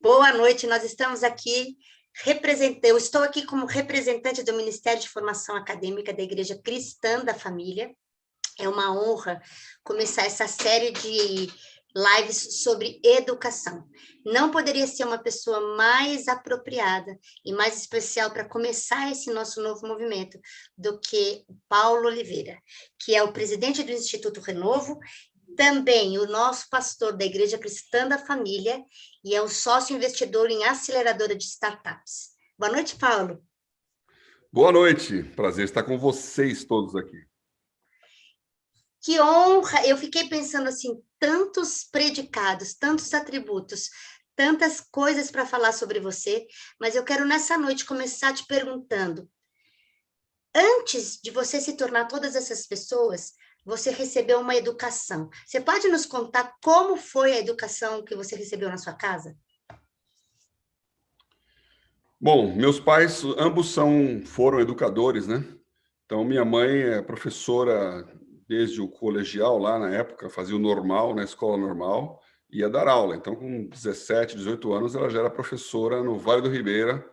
Boa noite, nós estamos aqui, eu estou aqui como representante do Ministério de Formação Acadêmica da Igreja Cristã da Família. É uma honra começar essa série de lives sobre educação. Não poderia ser uma pessoa mais apropriada e mais especial para começar esse nosso novo movimento do que o Paulo Oliveira, que é o presidente do Instituto Renovo, também o nosso pastor da Igreja Cristã da Família e é o sócio investidor em aceleradora de startups. Boa noite, Paulo. Boa noite, prazer estar com vocês todos aqui. Que honra! Eu fiquei pensando assim, tantos predicados, tantos atributos, tantas coisas para falar sobre você, mas eu quero nessa noite começar te perguntando, antes de você se tornar todas essas pessoas, você recebeu uma educação. Você pode nos contar como foi a educação que você recebeu na sua casa? Bom, meus pais ambos foram educadores, né? Então, minha mãe é professora desde o colegial, lá na época, fazia o normal, na escola normal, ia dar aula. Então, com 17, 18 anos, ela já era professora no Vale do Ribeira.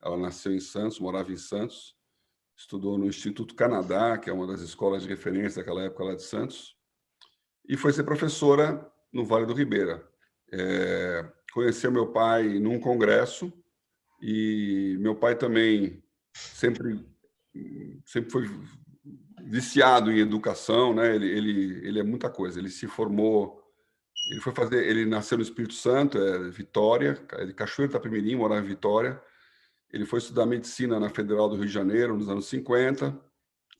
Ela nasceu em Santos, morava em Santos, estudou no Instituto Canadá, que é uma das escolas de referência daquela época lá de Santos, e foi ser professora no Vale do Ribeira. Conheceu meu pai num congresso, e meu pai também sempre foi viciado em educação, né? Ele é muita coisa. Ele se formou, ele nasceu no Espírito Santo, Vitória, de Cachoeiro de Itapemirim, morava em Vitória. Ele foi estudar medicina na Federal do Rio de Janeiro nos anos 50.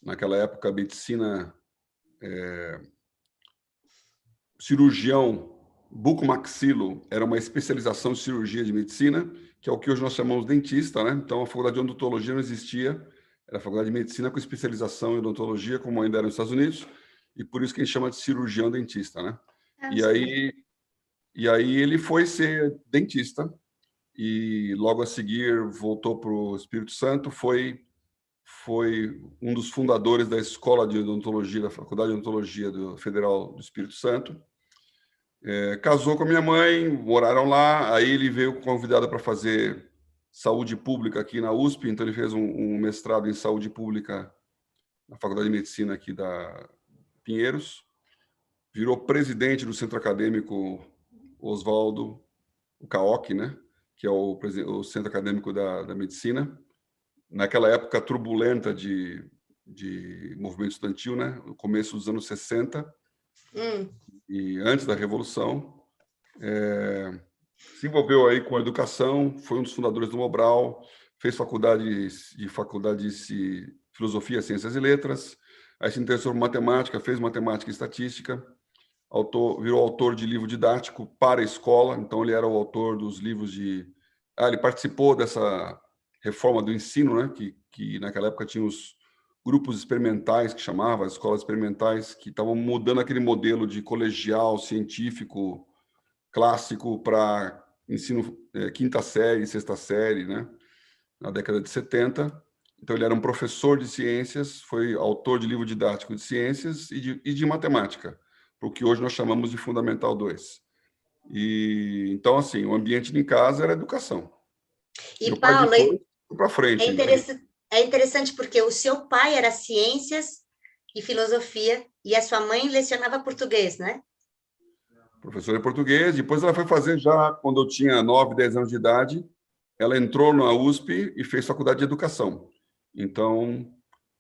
Naquela época, a medicina cirurgião bucomaxilo era uma especialização de cirurgia de medicina, que é o que hoje nós chamamos de dentista, né? Então, a faculdade de odontologia não existia, era a faculdade de medicina com especialização em odontologia, como ainda era nos Estados Unidos, e por isso que a gente chama de cirurgião dentista, né? E aí ele foi ser dentista, e logo a seguir voltou para o Espírito Santo, foi um dos fundadores da Escola de Odontologia, da Faculdade de Odontologia do Federal do Espírito Santo. Casou com a minha mãe, moraram lá, aí ele veio convidado para fazer saúde pública aqui na USP, então ele fez um mestrado em saúde pública na Faculdade de Medicina aqui da Pinheiros, virou presidente do Centro Acadêmico Oswaldo, o CAOC, né, que é o Centro Acadêmico da Medicina, naquela época turbulenta de movimento estudantil, né, no começo dos anos 60, e antes da Revolução, se envolveu aí com a educação, foi um dos fundadores do Mobral, fez faculdade de Filosofia, Ciências e Letras, aí se interessou por matemática, fez matemática e estatística, virou autor de livro didático para a escola, então ele era o autor dos livros de... ele participou dessa reforma do ensino, né, que naquela época tinha os grupos experimentais, que chamava, as escolas experimentais, que estavam mudando aquele modelo de colegial, científico, clássico para ensino quinta série, sexta série, né? Na década de 70. Então, ele era um professor de ciências, foi autor de livro didático de ciências e de matemática, para o que hoje nós chamamos de Fundamental 2. E, então, assim, o ambiente em casa era educação. E, Paulo, para frente. É interessante porque o seu pai era ciências e filosofia e a sua mãe lecionava português, né? Professora de português. Depois ela foi fazer, já quando eu tinha 9, 10 anos de idade, ela entrou na USP e fez faculdade de educação. Então,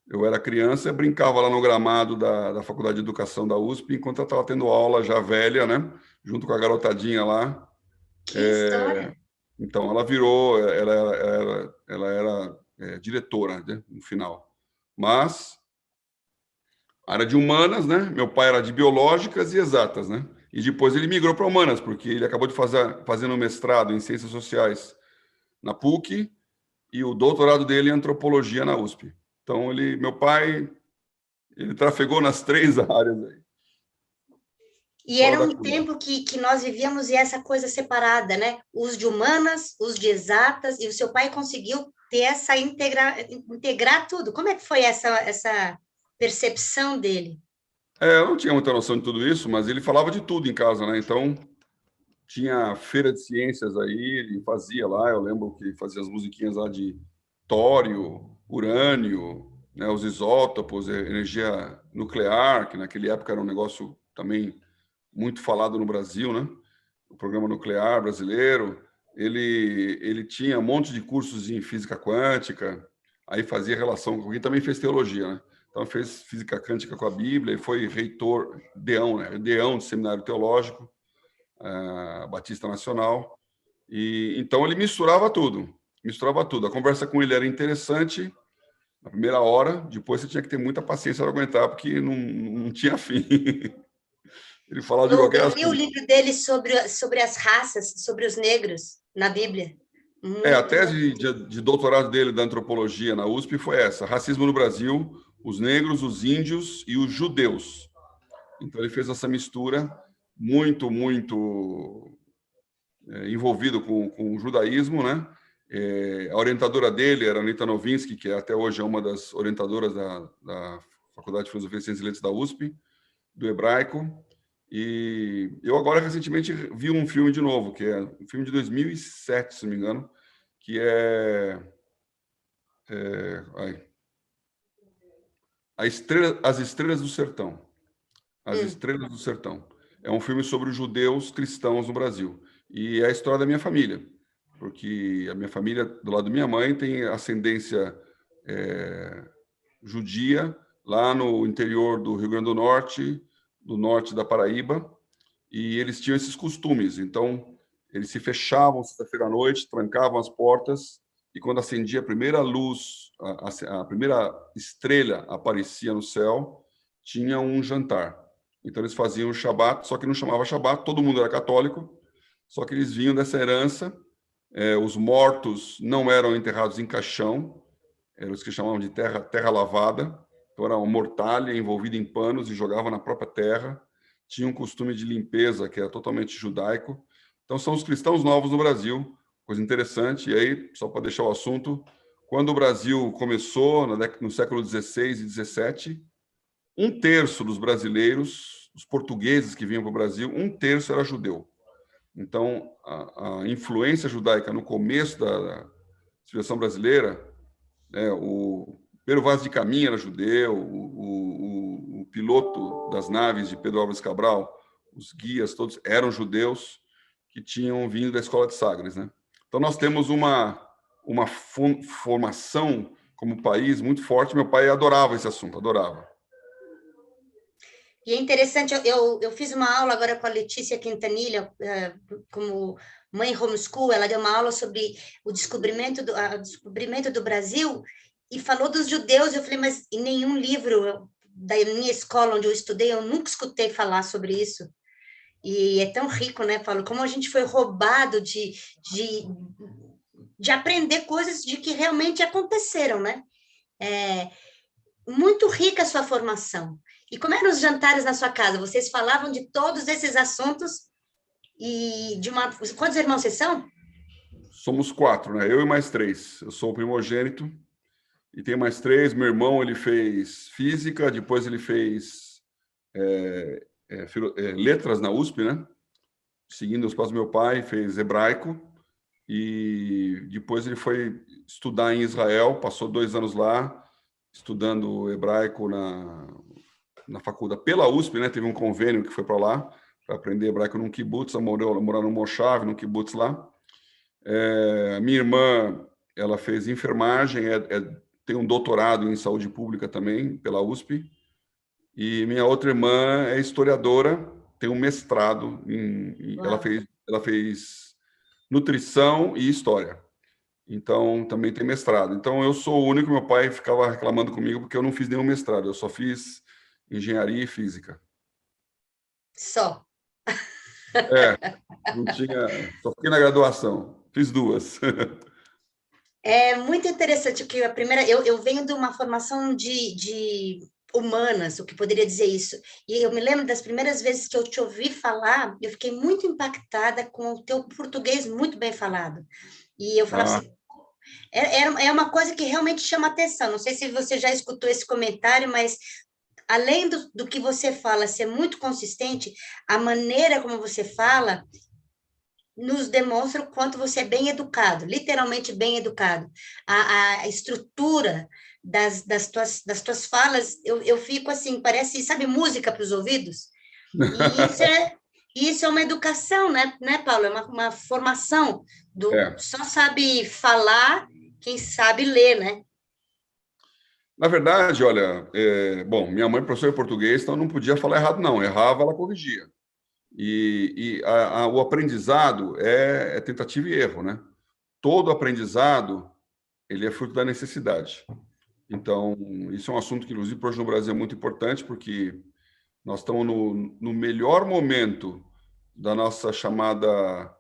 eu era criança, brincava lá no gramado da Faculdade de Educação da USP, enquanto ela estava tendo aula já velha, né? Junto com a garotadinha lá. Que história! Então, ela virou, ela era diretora, né, no final. Mas, área de humanas, né? Meu pai era de biológicas e exatas, né? E depois ele migrou para humanas, porque ele acabou de fazendo um mestrado em ciências sociais na PUC e o doutorado dele em antropologia na USP. Então, meu pai, ele trafegou nas 3 áreas aí. E era um tempo que nós vivíamos e essa coisa separada, né? Os de humanas, os de exatas, e o seu pai conseguiu ter essa integrar tudo. Como é que foi essa percepção dele? Eu não tinha muita noção de tudo isso, mas ele falava de tudo em casa, né? Então, tinha feira de ciências aí, ele fazia lá, eu lembro que fazia as musiquinhas lá de tório, urânio, né, os isótopos, energia nuclear, que naquela época era um negócio também muito falado no Brasil, né? O programa nuclear brasileiro. Ele tinha um monte de cursos em física quântica, aí fazia relação com quem também fez teologia, né? Então fez física quântica com a Bíblia e foi reitor, deão, né? Deão do Seminário Teológico, Batista Nacional. E então ele misturava tudo, misturava tudo. A conversa com ele era interessante na primeira hora, depois você tinha que ter muita paciência para aguentar, porque não tinha fim. Ele falava de qualquer Eu li o assunto. livro dele sobre as raças, sobre os negros, na Bíblia. A Muito, muito. tese de doutorado dele da antropologia na USP foi essa: racismo no Brasil, os negros, os índios e os judeus. Então ele fez essa mistura muito, muito envolvido com o judaísmo, né? A orientadora dele era a Anita Novinsky, que até hoje é uma das orientadoras da Faculdade de Filosofia e Ciências e Letras da USP, do hebraico. E eu agora recentemente vi um filme de novo, que é um filme de 2007, se não me engano, que As Estrelas do Sertão. As Estrelas do Sertão. É um filme sobre os judeus cristãos no Brasil. E é a história da minha família, porque a minha família, do lado da minha mãe, tem ascendência judia, lá no interior do Rio Grande do norte da Paraíba, e eles tinham esses costumes. Então, eles se fechavam sexta-feira à noite, trancavam as portas, e quando acendia a primeira luz, a primeira estrela aparecia no céu, tinha um jantar. Então, eles faziam o Shabat, só que não chamava Shabat, todo mundo era católico, só que eles vinham dessa herança. Os mortos não eram enterrados em caixão, eram os que chamavam de terra lavada. Então, era uma mortalha envolvida em panos e jogava na própria terra. Tinha um costume de limpeza que era totalmente judaico. Então, são os cristãos novos no Brasil, coisa interessante. E aí, só para deixar o assunto, quando o Brasil começou, no século XVI e XVII, um terço dos brasileiros, os portugueses que vinham para o Brasil, um terço era judeu. Então, a influência judaica no começo da civilização brasileira, o Pedro Vaz de Caminha era judeu, o piloto das naves de Pedro Álvares Cabral, os guias todos eram judeus que tinham vindo da escola de Sagres, né? Então nós temos uma formação como país muito forte. Meu pai adorava esse assunto, adorava. E é interessante, eu fiz uma aula agora com a Letícia Quintanilha, como mãe homeschool, ela deu uma aula sobre o descobrimento do Brasil e falou dos judeus. Eu falei, mas em nenhum livro da minha escola onde eu estudei, eu nunca escutei falar sobre isso. E é tão rico, né, Paulo? Como a gente foi roubado de aprender coisas de que realmente aconteceram, né? Muito rica a sua formação. E como eram os jantares na sua casa? Vocês falavam de todos esses assuntos e de uma... Quantos irmãos vocês são? Somos 4, né? Eu e mais 3. Eu sou o primogênito e tem mais 3. Meu irmão, ele fez física, depois ele fez letras na USP, né? Seguindo os passos do meu pai, fez hebraico e depois ele foi estudar em Israel, passou 2 anos lá, estudando hebraico na faculdade, pela USP, né? Teve um convênio que foi para lá, para aprender hebraico num kibbutz, morar no Moshav, num kibbutz lá. Minha irmã, ela fez enfermagem, tem um doutorado em saúde pública também, pela USP. E minha outra irmã é historiadora, tem um mestrado ela fez nutrição e história. Então, também tem mestrado. Então, eu sou o único, meu pai ficava reclamando comigo porque eu não fiz nenhum mestrado, eu só fiz engenharia e física. Só. Não tinha, só fiquei na graduação, fiz 2. É muito interessante que a primeira... Eu venho de uma formação de humanas, o que poderia dizer isso. E eu me lembro das primeiras vezes que eu te ouvi falar, eu fiquei muito impactada com o teu português muito bem falado. E eu falava assim, é uma coisa que realmente chama atenção. Não sei se você já escutou esse comentário, mas além do que você fala ser muito consistente, a maneira como você fala nos demonstra o quanto você é bem educado, literalmente bem educado. A estrutura das tuas falas, eu fico assim, parece, sabe, música para os ouvidos? E isso é uma educação, né, Paulo? É uma formação É. só sabe falar quem sabe ler, né? Na verdade, olha, bom, minha mãe é professora de português, então não podia falar errado, não. Errava, ela corrigia. O aprendizado é tentativa e erro, né? Todo aprendizado ele é fruto da necessidade. Então, isso é um assunto que, inclusive, hoje no Brasil é muito importante, porque nós estamos no melhor momento da nossa chamada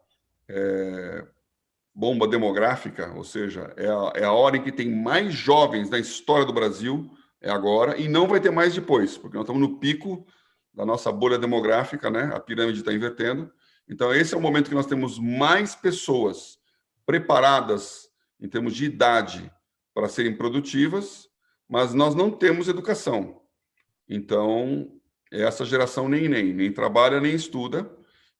bomba demográfica, ou seja, é a hora em que tem mais jovens na história do Brasil, é agora, e não vai ter mais depois, porque nós estamos no pico da nossa bolha demográfica, né? A pirâmide está invertendo. Então, esse é o momento que nós temos mais pessoas preparadas, em termos de idade, para serem produtivas, mas nós não temos educação. Então, essa geração nem trabalha, nem estuda,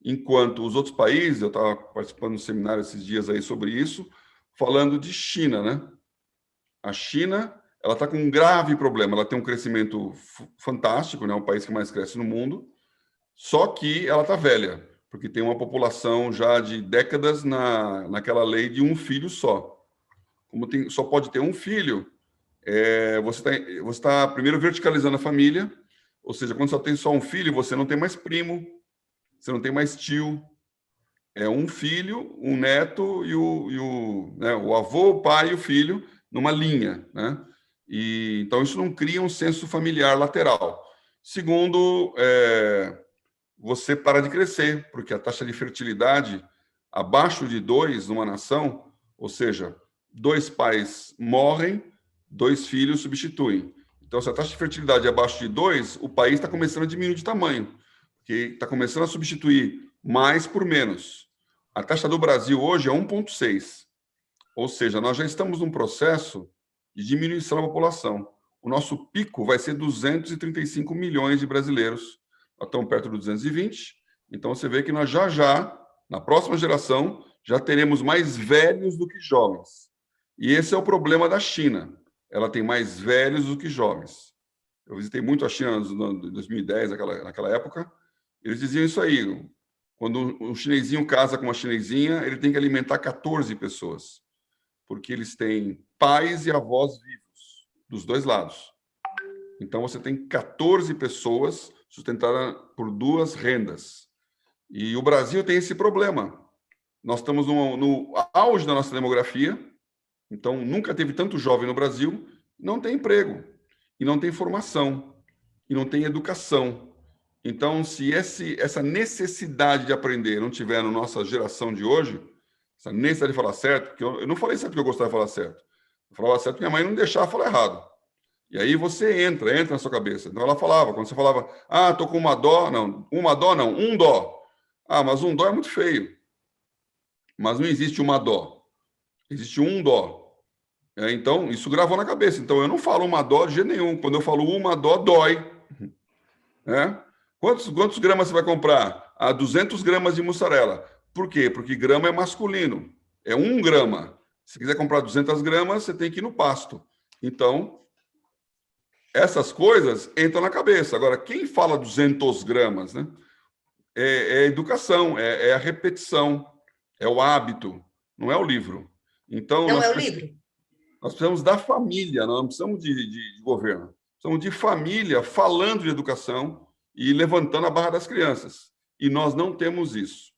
enquanto os outros países, eu estava participando de um seminário esses dias aí sobre isso, falando de China, né? A China, ela está com um grave problema, ela tem um crescimento fantástico, né? É o país que mais cresce no mundo, só que ela está velha, porque tem uma população já de décadas naquela lei de um filho só. Como só pode ter um filho, você tá primeiro verticalizando a família, ou seja, quando só tem só um filho, você não tem mais primo, você não tem mais tio, é um filho, um neto né, o avô, o pai e o filho numa linha, né? Então isso não cria um senso familiar lateral. Segundo, você para de crescer, porque a taxa de fertilidade abaixo de 2 numa nação, ou seja, 2 pais morrem, 2 filhos substituem. Então, se a taxa de fertilidade é abaixo de 2, o país está começando a diminuir de tamanho, porque está começando a substituir mais por menos. A taxa do Brasil hoje é 1,6, ou seja, nós já estamos num processo de diminuição da população. O nosso pico vai ser 235 milhões de brasileiros. Nós estamos perto dos 220, então você vê que nós na próxima geração, já teremos mais velhos do que jovens. E esse é o problema da China. Ela tem mais velhos do que jovens. Eu visitei muito a China em 2010, naquela época. Eles diziam isso aí. Quando um chinesinho casa com uma chinesinha, ele tem que alimentar 14 pessoas, porque eles têm pais e avós vivos, dos dois lados. Então, você tem 14 pessoas sustentadas por 2 rendas. E o Brasil tem esse problema. Nós estamos no auge da nossa demografia, então nunca teve tanto jovem no Brasil, não tem emprego, e não tem formação, e não tem educação. Então, se essa necessidade de aprender não tiver na nossa geração de hoje, essa necessidade de falar certo, porque eu não falei certo porque eu gostava de falar certo. Eu falava certo porque minha mãe não deixava falar errado. E aí você entra na sua cabeça. Então ela falava, quando você falava, tô com uma dó, não, um dó. Mas um dó é muito feio. Mas não existe uma dó. Existe um dó. Então, isso gravou na cabeça. Então, eu não falo uma dó de jeito nenhum. Quando eu falo uma dó, dói. Né? Quantos gramas você vai comprar? 200 gramas de mussarela. Por quê? Porque grama é masculino. É 1 grama. Se quiser comprar 200 gramas, você tem que ir no pasto. Então, essas coisas entram na cabeça. Agora, quem fala 200 gramas, né? É educação, é a repetição, é o hábito, não é o livro. Então, Não é o livro? nós precisamos da família, nós não precisamos de governo. Precisamos de família falando de educação e levantando a barra das crianças. E nós não temos isso.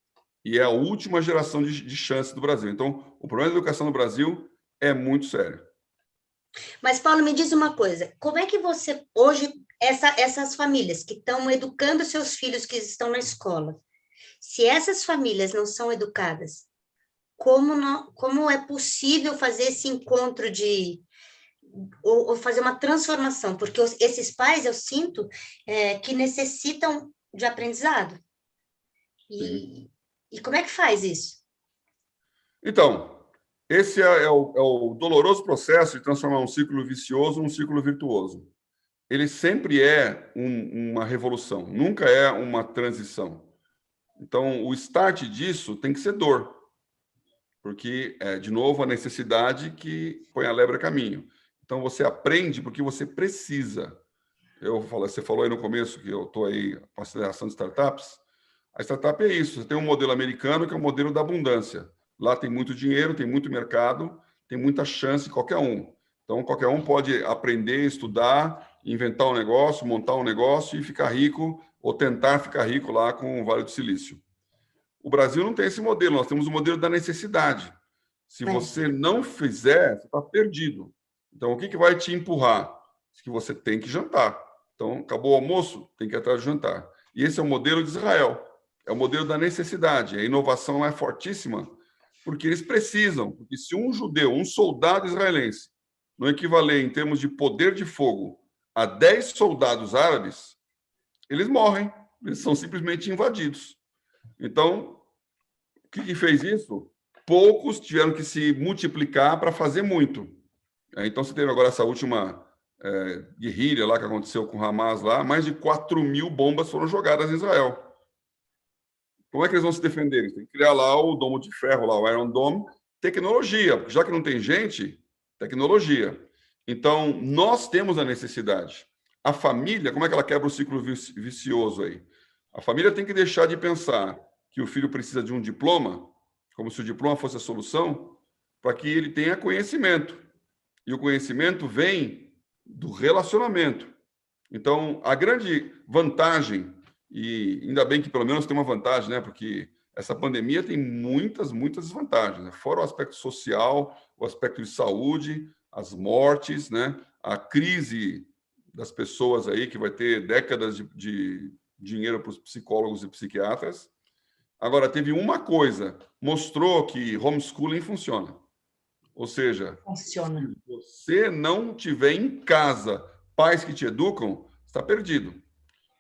E é a última geração de chance do Brasil. Então, o problema da educação no Brasil é muito sério. Mas, Paulo, me diz uma coisa: como é que você, hoje, essas famílias que estão educando seus filhos que estão na escola, se essas famílias não são educadas, como é possível fazer esse encontro ou fazer uma transformação? Porque esses pais, eu sinto, que necessitam de aprendizado. E como é que faz isso? Então, esse é o doloroso processo de transformar um ciclo vicioso num ciclo virtuoso. Ele sempre é uma revolução, nunca é uma transição. Então, o start disso tem que ser dor, porque, de novo, a necessidade que põe a lebre a caminho. Então, você aprende porque você precisa. Você falou aí no começo que eu estou aí com a aceleração de startups. A startup é isso. Você tem um modelo americano que é o modelo da abundância. Lá tem muito dinheiro, tem muito mercado, tem muita chance qualquer um. Então, qualquer um pode aprender, estudar, inventar um negócio, montar um negócio e ficar rico ou tentar ficar rico lá com o Vale do Silício. O Brasil não tem esse modelo. Nós temos o modelo da necessidade. Se você não fizer, você está perdido. Então, o que vai te empurrar? Que você tem que jantar. Então, acabou o almoço, tem que ir atrás do jantar. E esse é o modelo de Israel. É o modelo da necessidade. A inovação lá é fortíssima, porque eles precisam. Porque se um judeu, um soldado israelense, não equivaler em termos de poder de fogo a 10 soldados árabes, eles morrem. Eles são simplesmente invadidos. Então, o que fez isso? Poucos tiveram que se multiplicar para fazer muito. Então, você teve agora essa última guerrilha lá que aconteceu com o Hamas lá, mais de 4.000 bombas foram jogadas em Israel. Como é que eles vão se defender? Eles têm que criar lá o domo de ferro, lá, o Iron Dome, tecnologia, porque já que não tem gente, tecnologia. Então, nós temos a necessidade. A família, como é que ela quebra o ciclo vicioso aí? A família tem que deixar de pensar que o filho precisa de um diploma, como se o diploma fosse a solução, para que ele tenha conhecimento. E o conhecimento vem do relacionamento. Então, a grande vantagem, e ainda bem que pelo menos tem uma vantagem, né? Porque essa pandemia tem muitas desvantagens, né? Fora o aspecto social, o aspecto de saúde, as mortes, né? A crise das pessoas aí, que vai ter décadas de dinheiro para os psicólogos e psiquiatras. Agora, teve uma coisa, mostrou que homeschooling funciona. Ou seja, funciona. Se você não tiver em casa pais que te educam, está perdido.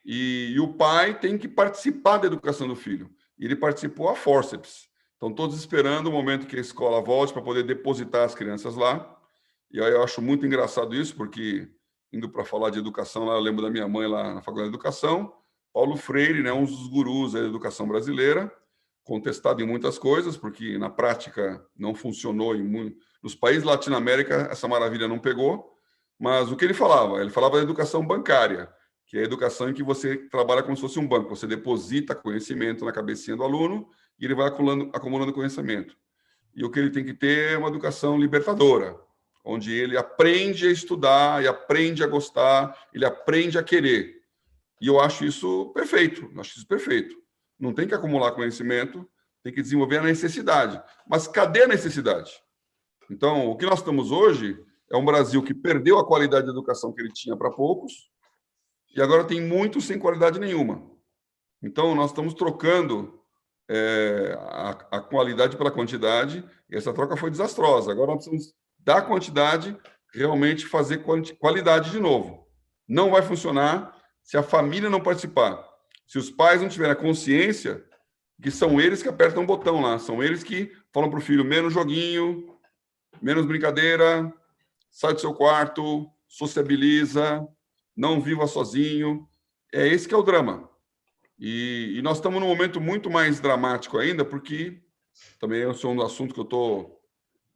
E o pai tem que participar da educação do filho. E ele participou a fórceps. Estão todos esperando o momento que a escola volte para poder depositar as crianças lá. E aí eu acho muito engraçado isso, porque, indo para falar de educação lá, eu lembro da minha mãe lá na Faculdade de Educação, Paulo Freire, né, um dos gurus da educação brasileira, contestado em muitas coisas, porque na prática não funcionou nos países da Latinoamérica, essa maravilha não pegou, mas o que ele falava? Ele falava da educação bancária, que é a educação em que você trabalha como se fosse um banco, você deposita conhecimento na cabecinha do aluno e ele vai acumulando conhecimento. E o que ele tem que ter é uma educação libertadora, onde ele aprende a estudar, e aprende a gostar, ele aprende a querer. E eu acho isso perfeito, Não tem que acumular conhecimento, tem que desenvolver a necessidade. Mas cadê a necessidade? Então, o que nós estamos hoje é um Brasil que perdeu a qualidade de educação que ele tinha para poucos e agora tem muitos sem qualidade nenhuma. Então, nós estamos trocando a qualidade pela quantidade e essa troca foi desastrosa. Agora nós precisamos da quantidade realmente fazer qualidade de novo. Não vai funcionar se a família não participar. Se os pais não tiverem a consciência que são eles que apertam o botão lá, são eles que falam para o filho menos joguinho, menos brincadeira, sai do seu quarto, sociabiliza, não viva sozinho. É esse que é o drama. E nós estamos num momento muito mais dramático ainda, porque também é um assunto que eu estou,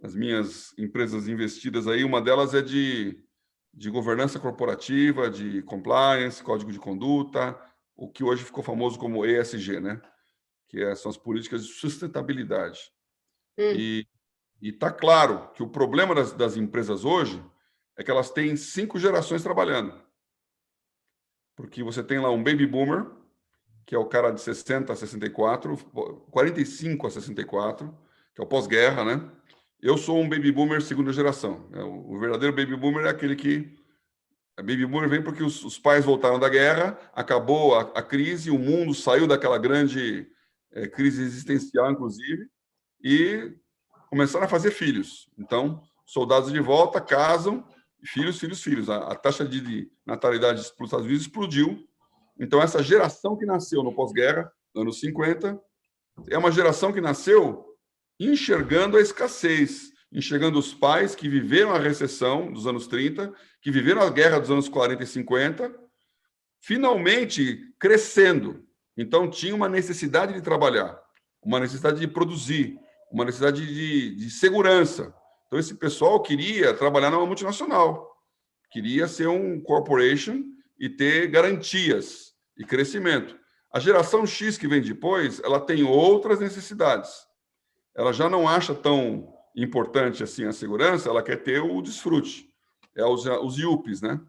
as minhas empresas investidas aí, uma delas é de governança corporativa, de compliance, código de conduta, o que hoje ficou famoso como ESG, né? São as políticas de sustentabilidade. E está claro que o problema das empresas hoje é que elas têm 5 gerações trabalhando. Porque você tem lá um baby boomer, que é o cara de 60 a 64, 45 a 64, que é o pós-guerra, né? Eu sou um baby boomer segunda geração. O verdadeiro baby boomer é aquele que... A baby boomer vem porque os pais voltaram da guerra, acabou a crise, o mundo saiu daquela grande crise existencial, inclusive, e começaram a fazer filhos. Então, soldados de volta, casam, filhos. A taxa de natalidade nos Estados Unidos explodiu. Então, essa geração que nasceu no pós-guerra, anos 50, é uma geração que nasceu enxergando a escassez, enxergando os pais que viveram a recessão dos anos 30, que viveram a guerra dos anos 40 e 50, finalmente crescendo. Então, tinha uma necessidade de trabalhar, uma necessidade de produzir, uma necessidade de segurança. Então, esse pessoal queria trabalhar numa multinacional, queria ser um corporation e ter garantias e crescimento. A geração X que vem depois, ela tem outras necessidades. Ela já não acha tão importante assim a segurança, ela quer ter o desfrute. É os yuppies, né?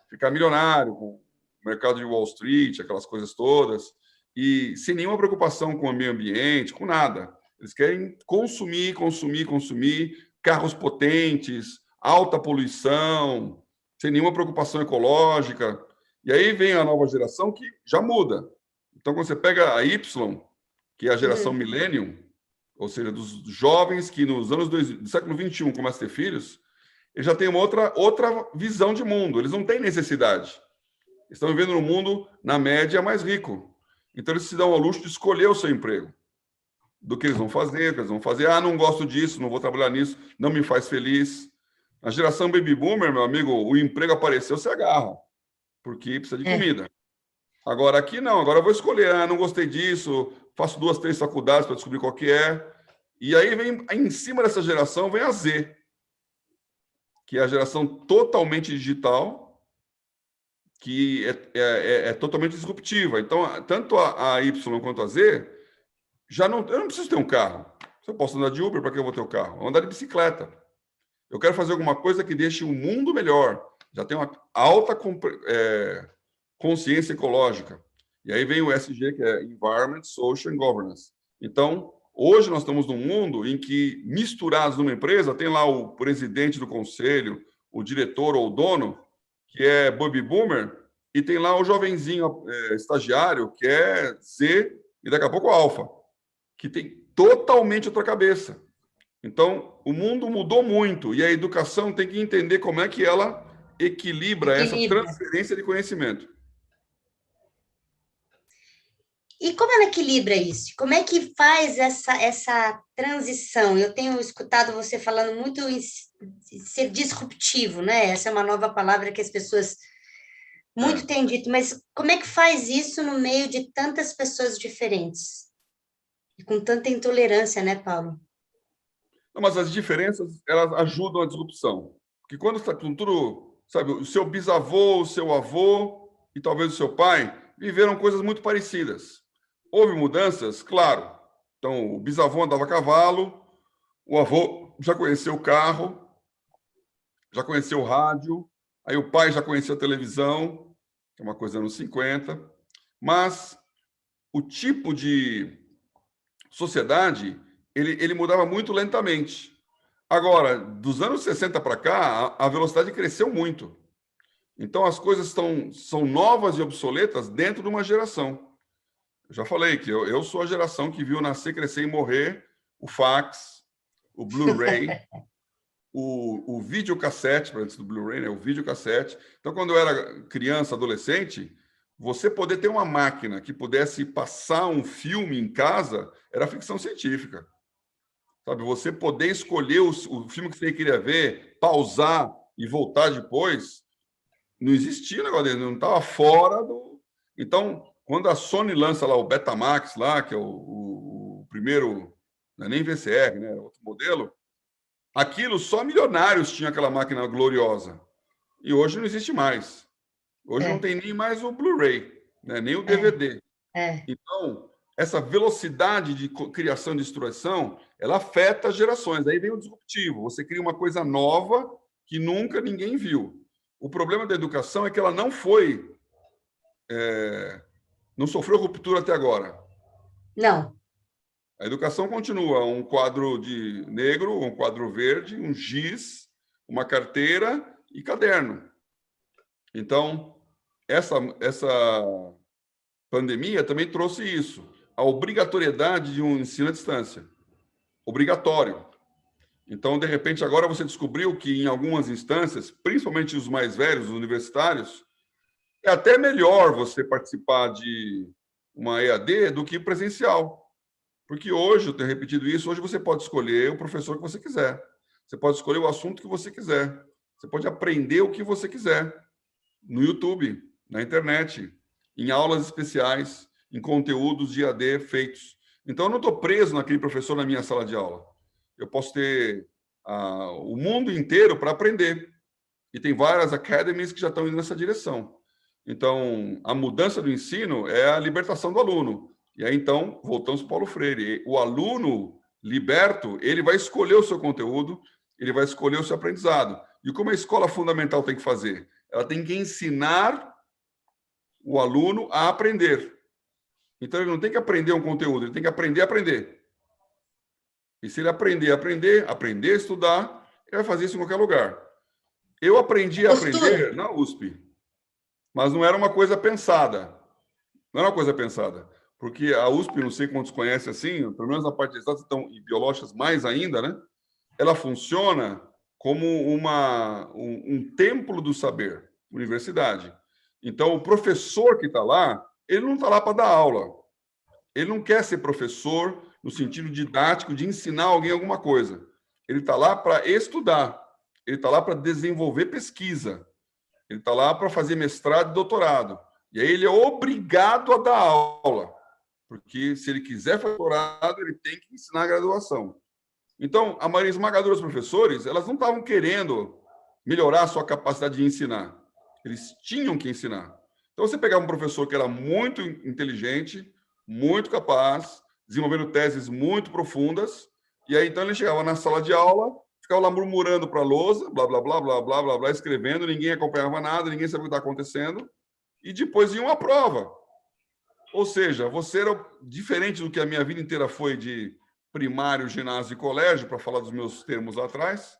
Ficar milionário com o mercado de Wall Street, aquelas coisas todas, e sem nenhuma preocupação com o meio ambiente, com nada. Eles querem consumir, consumir, consumir, carros potentes, alta poluição, sem nenhuma preocupação ecológica. E aí vem a nova geração que já muda. Então, quando você pega a Y, que é a geração Millennium, ou seja, dos jovens que nos anos do século XXI começam a ter filhos, eles já têm uma outra visão de mundo. Eles não têm necessidade. Estão vivendo num mundo, na média, mais rico. Então, eles se dão ao luxo de escolher o seu emprego, do que eles vão fazer, Ah, não gosto disso, não vou trabalhar nisso, não me faz feliz. Na geração Baby Boomer, meu amigo, o emprego apareceu, você agarra, porque precisa de comida. Agora, aqui não, agora eu vou escolher, não gostei disso, faço 2, 3 faculdades para descobrir qual que é. E aí vem, em cima dessa geração, vem a Z, que é a geração totalmente digital, que é totalmente disruptiva. Então, tanto a Y quanto a Z, eu não preciso ter um carro. Se eu posso andar de Uber, para que eu vou ter o carro? Eu vou andar de bicicleta. Eu quero fazer alguma coisa que deixe o mundo melhor. Já tem uma alta consciência ecológica. E aí vem o SG, que é Environment, Social and Governance. Então, hoje nós estamos num mundo em que, misturados numa empresa, tem lá o presidente do conselho, o diretor ou o dono, que é baby boomer, e tem lá o jovenzinho estagiário, que é Z, e daqui a pouco alfa, que tem totalmente outra cabeça. Então, o mundo mudou muito, e a educação tem que entender como é que ela equilibra essa transferência de conhecimento. E como ela equilibra isso? Como é que faz essa transição? Eu tenho escutado você falando muito em ser disruptivo, né? Essa é uma nova palavra que as pessoas muito têm dito, mas como é que faz isso no meio de tantas pessoas diferentes? E com tanta intolerância, né, Paulo? Não, mas as diferenças, elas ajudam a disrupção. Porque quando está com tudo, sabe, o seu bisavô, o seu avô e talvez o seu pai viveram coisas muito parecidas. Houve mudanças? Claro. Então, o bisavô andava a cavalo, o avô já conheceu o carro, já conheceu o rádio, aí o pai já conhecia a televisão, que é uma coisa anos 50, mas o tipo de sociedade, ele mudava muito lentamente. Agora, dos anos 60 para cá, a velocidade cresceu muito. Então, as coisas são novas e obsoletas dentro de uma geração. Eu já falei que eu sou a geração que viu nascer, crescer e morrer o fax, o Blu-ray, o videocassete, antes do Blu-ray, né? O videocassete. Então, quando eu era criança, adolescente, você poder ter uma máquina que pudesse passar um filme em casa era ficção científica. Sabe, você poder escolher o filme que você queria ver, pausar e voltar depois, não existia o negócio dele, não estava fora do... Então, quando a Sony lança lá o Betamax, lá, que é o primeiro, não é nem VCR, né, outro modelo, aquilo só milionários tinham aquela máquina gloriosa. E hoje não existe mais. Hoje não tem nem mais o Blu-ray, né, nem o DVD. Então, essa velocidade de criação e destruição, ela afeta as gerações. Aí vem o disruptivo. Você cria uma coisa nova que nunca ninguém viu. O problema da educação é que ela não foi... não sofreu ruptura até agora. Não. A educação continua um quadro de negro, um quadro verde, um giz, uma carteira e caderno. Então, essa pandemia também trouxe isso, a obrigatoriedade de um ensino à distância. Obrigatório. Então, de repente, agora você descobriu que em algumas instâncias, principalmente os mais velhos, os universitários, é até melhor você participar de uma EAD do que presencial. Porque hoje, eu tenho repetido isso, hoje você pode escolher o professor que você quiser. Você pode escolher o assunto que você quiser. Você pode aprender o que você quiser no YouTube, na internet, em aulas especiais. em conteúdos de AD feitos. Então, eu não estou preso naquele professor na minha sala de aula. Eu posso ter o mundo inteiro para aprender. E tem várias academies que já estão indo nessa direção. Então, a mudança do ensino é a libertação do aluno. E aí, então, voltamos para o Paulo Freire. O aluno liberto, ele vai escolher o seu conteúdo, ele vai escolher o seu aprendizado. E como a escola fundamental tem que fazer? Ela tem que ensinar o aluno a aprender. Então, ele não tem que aprender um conteúdo, ele tem que aprender a aprender. E se ele aprender a estudar, ele vai fazer isso em qualquer lugar. Eu aprendi a aprender na USP, mas não era uma coisa pensada. Não era uma coisa pensada. Porque a USP, não sei quantos conhecem assim, pelo menos na parte de exatas e biológicas mais ainda, né? Ela funciona como um templo do saber, universidade. Então, o professor que está lá, ele não está lá para dar aula. Ele não quer ser professor no sentido didático de ensinar alguém alguma coisa. Ele está lá para estudar. Ele está lá para desenvolver pesquisa. Ele está lá para fazer mestrado e doutorado. E aí ele é obrigado a dar aula. Porque se ele quiser fazer doutorado, ele tem que ensinar a graduação. Então, a maioria esmagadora dos professores, elas não estavam querendo melhorar a sua capacidade de ensinar. Eles tinham que ensinar. Então, você pegava um professor que era muito inteligente, muito capaz, desenvolvendo teses muito profundas, e aí, então, ele chegava na sala de aula, ficava lá murmurando para a lousa, blá, blá, blá, blá, blá, blá, blá, escrevendo, ninguém acompanhava nada, ninguém sabia o que estava acontecendo, e depois vinha uma prova. Ou seja, você era diferente do que a minha vida inteira foi de primário, ginásio e colégio, para falar dos meus termos lá atrás.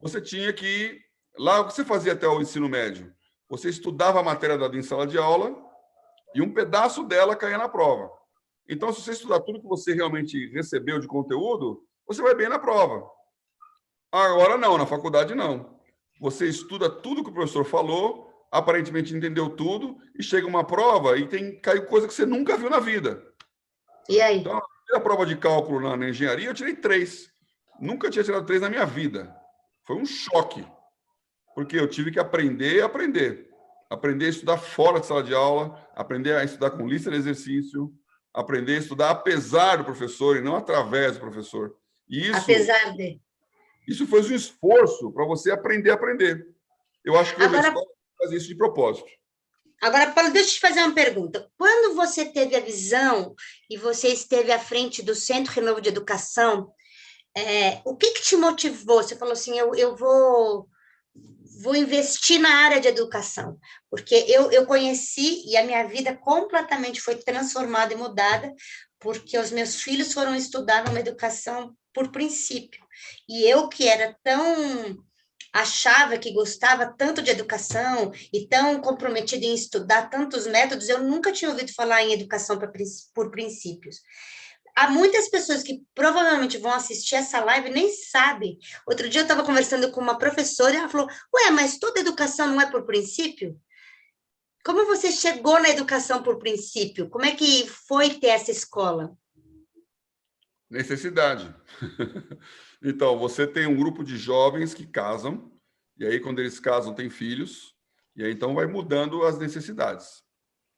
Você tinha que... Lá, o que você fazia até o ensino médio? Você estudava a matéria dada em sala de aula e um pedaço dela caía na prova. Então, se você estudar tudo que você realmente recebeu de conteúdo, você vai bem na prova. Agora não, na faculdade não. Você estuda tudo que o professor falou, aparentemente entendeu tudo, e chega uma prova e caiu coisa que você nunca viu na vida. E aí? Então, a prova de cálculo na engenharia, eu tirei 3. Nunca tinha tirado 3 na minha vida. Foi um choque, porque eu tive que aprender a aprender. Aprender a estudar fora de sala de aula, aprender a estudar com lista de exercício, aprender a estudar apesar do professor e não através do professor. E isso foi um esforço para você aprender a aprender. Eu acho que a escola faz isso de propósito. Agora, Paulo, deixa eu te fazer uma pergunta. Quando você teve a visão e você esteve à frente do Centro Renovo de Educação, o que te motivou? Você falou assim, eu vou investir na área de educação, porque eu conheci e a minha vida completamente foi transformada e mudada, porque os meus filhos foram estudar numa educação por princípio. E eu, que era achava que gostava tanto de educação e tão comprometida em estudar tantos métodos, eu nunca tinha ouvido falar em educação por princípios. Há muitas pessoas que provavelmente vão assistir essa live e nem sabem. Outro dia eu estava conversando com uma professora e ela falou, mas toda educação não é por princípio? Como você chegou na educação por princípio? Como é que foi ter essa escola? Necessidade. Então, você tem um grupo de jovens que casam, e aí, quando eles casam, tem filhos, e aí, então, vai mudando as necessidades,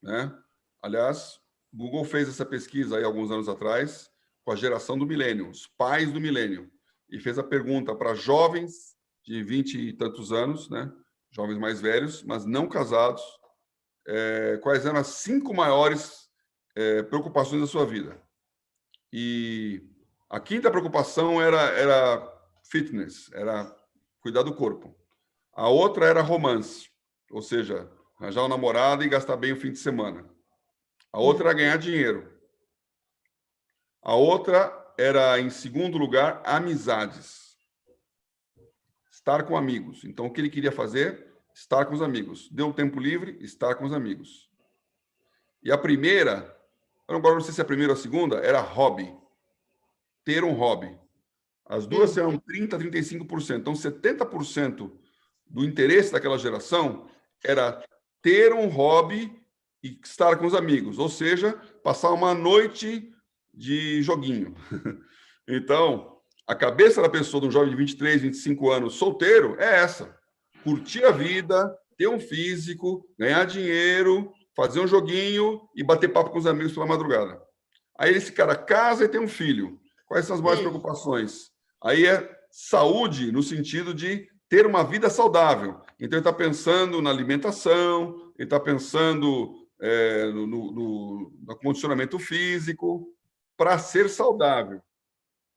né? Aliás, o Google fez essa pesquisa aí alguns anos atrás com a geração do milênio, os pais do milênio, e fez a pergunta para jovens de 20 e tantos anos, né? Jovens mais velhos, mas não casados, quais eram as 5 maiores preocupações da sua vida. E a 5ª preocupação era fitness, era cuidar do corpo. A outra era romance, ou seja, arranjar um namorado e gastar bem o fim de semana. A outra era ganhar dinheiro. A outra era, em segundo lugar, amizades. Estar com amigos. Então, o que ele queria fazer? Estar com os amigos. Deu um tempo livre, estar com os amigos. E a primeira, agora não sei se é a primeira ou a segunda, era hobby. Ter um hobby. As duas eram 30% a 35%. Então, 70% do interesse daquela geração era ter um hobby e estar com os amigos, ou seja, passar uma noite de joguinho. Então, a cabeça da pessoa, de um jovem de 23, 25 anos, solteiro, é essa. Curtir a vida, ter um físico, ganhar dinheiro fazer um joguinho e bater papo com os amigos pela madrugada. Aí esse cara casa e tem um filho. Quais são as maiores preocupações? Aí é saúde no sentido de ter uma vida saudável. Então, ele está pensando na alimentação, ele está pensando no condicionamento físico para ser saudável.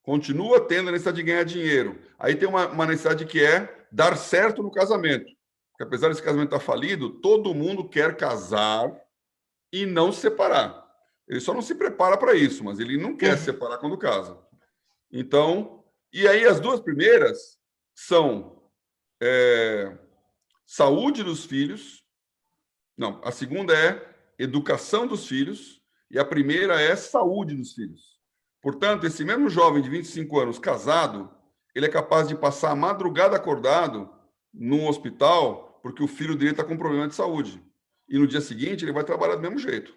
Continua tendo a necessidade de ganhar dinheiro. Aí tem uma necessidade que é dar certo no casamento. Porque apesar desse casamento estar falido, todo mundo quer casar e não se separar. Ele só não se prepara para isso, mas ele não quer se separar quando casa. Então, e aí as duas primeiras são saúde dos filhos. Não, a segunda é educação dos filhos e a primeira é saúde dos filhos. Portanto, esse mesmo jovem de 25 anos casado, ele é capaz de passar a madrugada acordado num hospital porque o filho dele está com problema de saúde. E no dia seguinte ele vai trabalhar do mesmo jeito,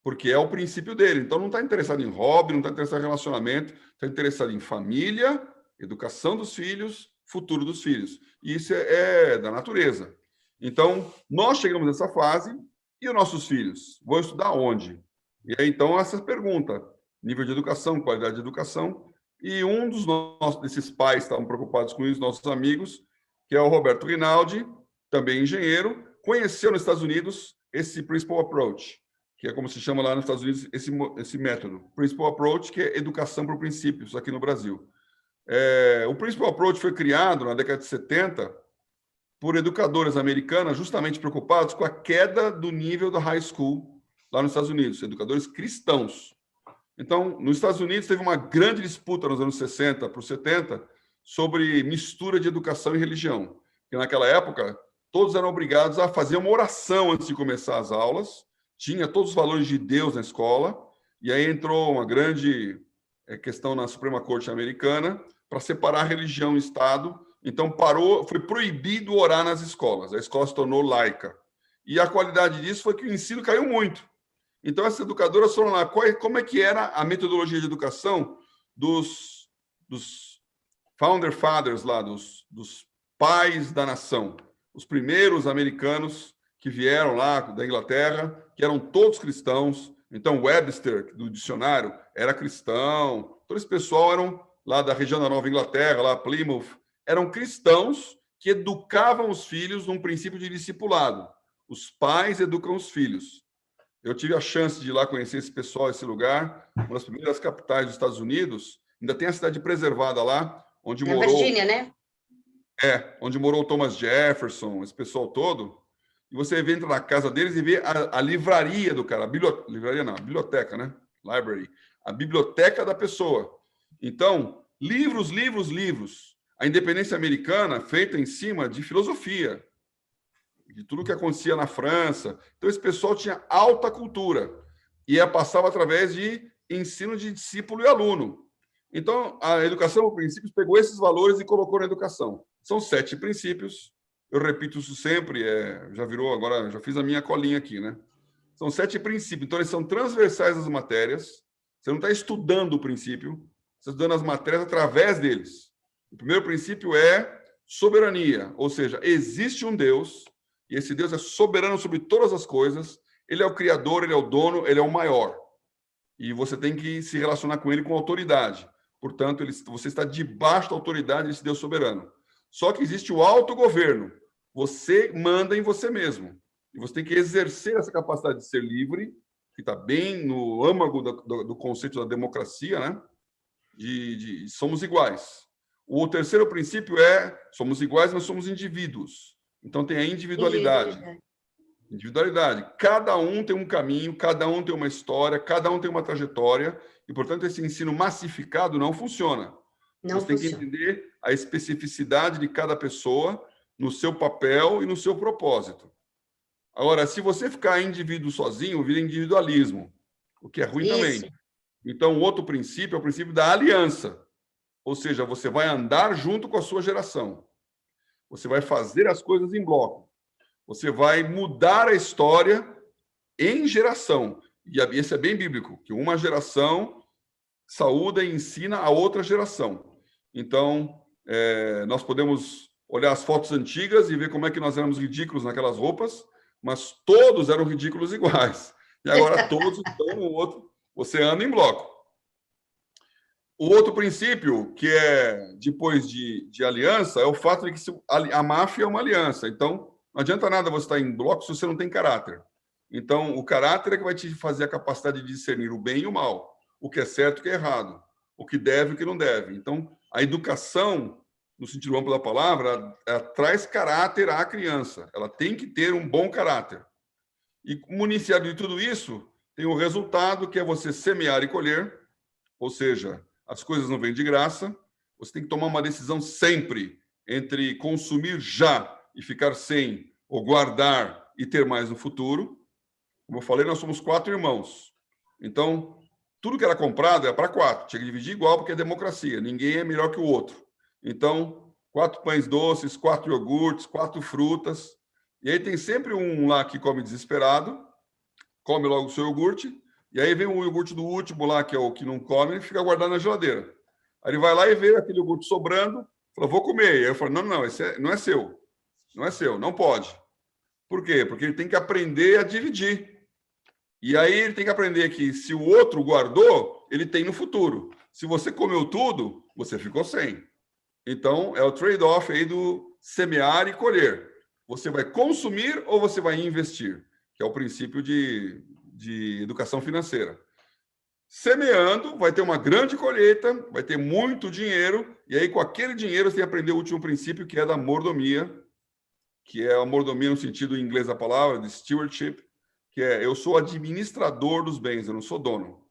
porque é o princípio dele. Então, não está interessado em hobby, não está interessado em relacionamento, está interessado em família, educação dos filhos, futuro dos filhos. E isso é da natureza. Então, nós chegamos nessa fase e os nossos filhos vão estudar onde? E aí, então, essa pergunta, nível de educação, qualidade de educação, e um desses pais estavam preocupados com isso, nossos amigos, que é o Roberto Rinaldi, também engenheiro, conheceu nos Estados Unidos esse Principal Approach, que é como se chama lá nos Estados Unidos esse método. Principal Approach, que é educação por princípios, aqui no Brasil. O Principal Approach foi criado na década de 70 por educadoras americanas justamente preocupados com a queda do nível da high school lá nos Estados Unidos, educadores cristãos. Então, nos Estados Unidos teve uma grande disputa nos anos 60 para os 70 sobre mistura de educação e religião. Porque naquela época, todos eram obrigados a fazer uma oração antes de começar as aulas, tinha todos os valores de Deus na escola, e aí entrou uma grande questão na Suprema Corte americana para separar religião e Estado. Então, foi proibido orar nas escolas. A escola se tornou laica. E a qualidade disso foi que o ensino caiu muito. Então, essas educadoras foram lá. Como é que era a metodologia de educação dos Founder Fathers lá, dos pais da nação, os primeiros americanos que vieram lá da Inglaterra, que eram todos cristãos. Então, Webster, do dicionário, era cristão. Todo esse pessoal eram lá da região da Nova Inglaterra, lá Plymouth, eram cristãos que educavam os filhos num princípio de discipulado. Os pais educam os filhos. Eu tive a chance de ir lá conhecer esse pessoal, esse lugar, uma das primeiras capitais dos Estados Unidos. Ainda tem a cidade preservada lá, onde morou... Virgínia, né? Onde morou o Thomas Jefferson, esse pessoal todo. E você entra na casa deles e vê a livraria do cara. A biblioteca, né? Library. A biblioteca da pessoa. Então, livros. A independência americana feita em cima de filosofia, de tudo que acontecia na França. Então, esse pessoal tinha alta cultura e passava através de ensino de discípulo e aluno. Então, a educação por princípios pegou esses valores e colocou na educação. São 7 princípios. Eu repito isso sempre, já virou agora, já fiz a minha colinha aqui, né? São 7 princípios, então eles são transversais às matérias. Você não está estudando o princípio, você está estudando as matérias através deles. O primeiro princípio é soberania, ou seja, existe um Deus, e esse Deus é soberano sobre todas as coisas, ele é o criador, ele é o dono, ele é o maior. E você tem que se relacionar com ele com autoridade. Portanto, você está debaixo da autoridade desse Deus soberano. Só que existe o autogoverno. Você manda em você mesmo. E você tem que exercer essa capacidade de ser livre, que está bem no âmago do conceito da democracia, né? De somos iguais. O terceiro princípio somos iguais, mas somos indivíduos. Então, tem a individualidade. Individualidade. Cada um tem um caminho, cada um tem uma história, cada um tem uma trajetória, e, portanto, esse ensino massificado não funciona. Você tem que entender a especificidade de cada pessoa no seu papel e no seu propósito. Agora, se você ficar indivíduo sozinho, vira individualismo, o que é ruim também. Então, o outro princípio é o princípio da aliança. Ou seja, você vai andar junto com a sua geração. Você vai fazer as coisas em bloco. Você vai mudar a história em geração. E esse é bem bíblico, que uma geração saúda e ensina a outra geração. Então, nós podemos olhar as fotos antigas e ver como é que nós éramos ridículos naquelas roupas, mas todos eram ridículos iguais. E agora todos estão no outro, você anda em bloco. O outro princípio, que é depois de aliança, é o fato de que a máfia é uma aliança. Então, não adianta nada você estar em bloco se você não tem caráter. Então, o caráter é que vai te fazer a capacidade de discernir o bem e o mal, o que é certo e o que é errado, o que deve e o que não deve. Então, a educação, no sentido amplo da palavra, ela traz caráter à criança. Ela tem que ter um bom caráter. E, municiado de tudo isso, tem o resultado, que é você semear e colher, ou seja, as coisas não vêm de graça, você tem que tomar uma decisão sempre entre consumir já e ficar sem, ou guardar e ter mais no futuro. Como eu falei, nós somos 4 irmãos. Então, tudo que era comprado é para 4. Tinha que dividir igual, porque é democracia. Ninguém é melhor que o outro. Então, 4 pães doces, 4 iogurtes, 4 frutas. E aí tem sempre um lá que come desesperado, come logo o seu iogurte, e aí vem o iogurte do último lá, que é o que não come, e fica guardado na geladeira. Aí ele vai lá e vê aquele iogurte sobrando, fala, vou comer. E aí eu falo, não, esse não é seu. Não é seu, não pode. Por quê? Porque ele tem que aprender a dividir. E aí ele tem que aprender que se o outro guardou, ele tem no futuro. Se você comeu tudo, você ficou sem. Então, é o trade-off aí do semear e colher. Você vai consumir ou você vai investir? Que é o princípio de educação financeira. Semeando, vai ter uma grande colheita, vai ter muito dinheiro, e aí com aquele dinheiro você tem que aprender o último princípio, que é da mordomia, que é a mordomia no sentido em inglês da palavra, de stewardship, que é eu sou administrador dos bens, eu não sou dono.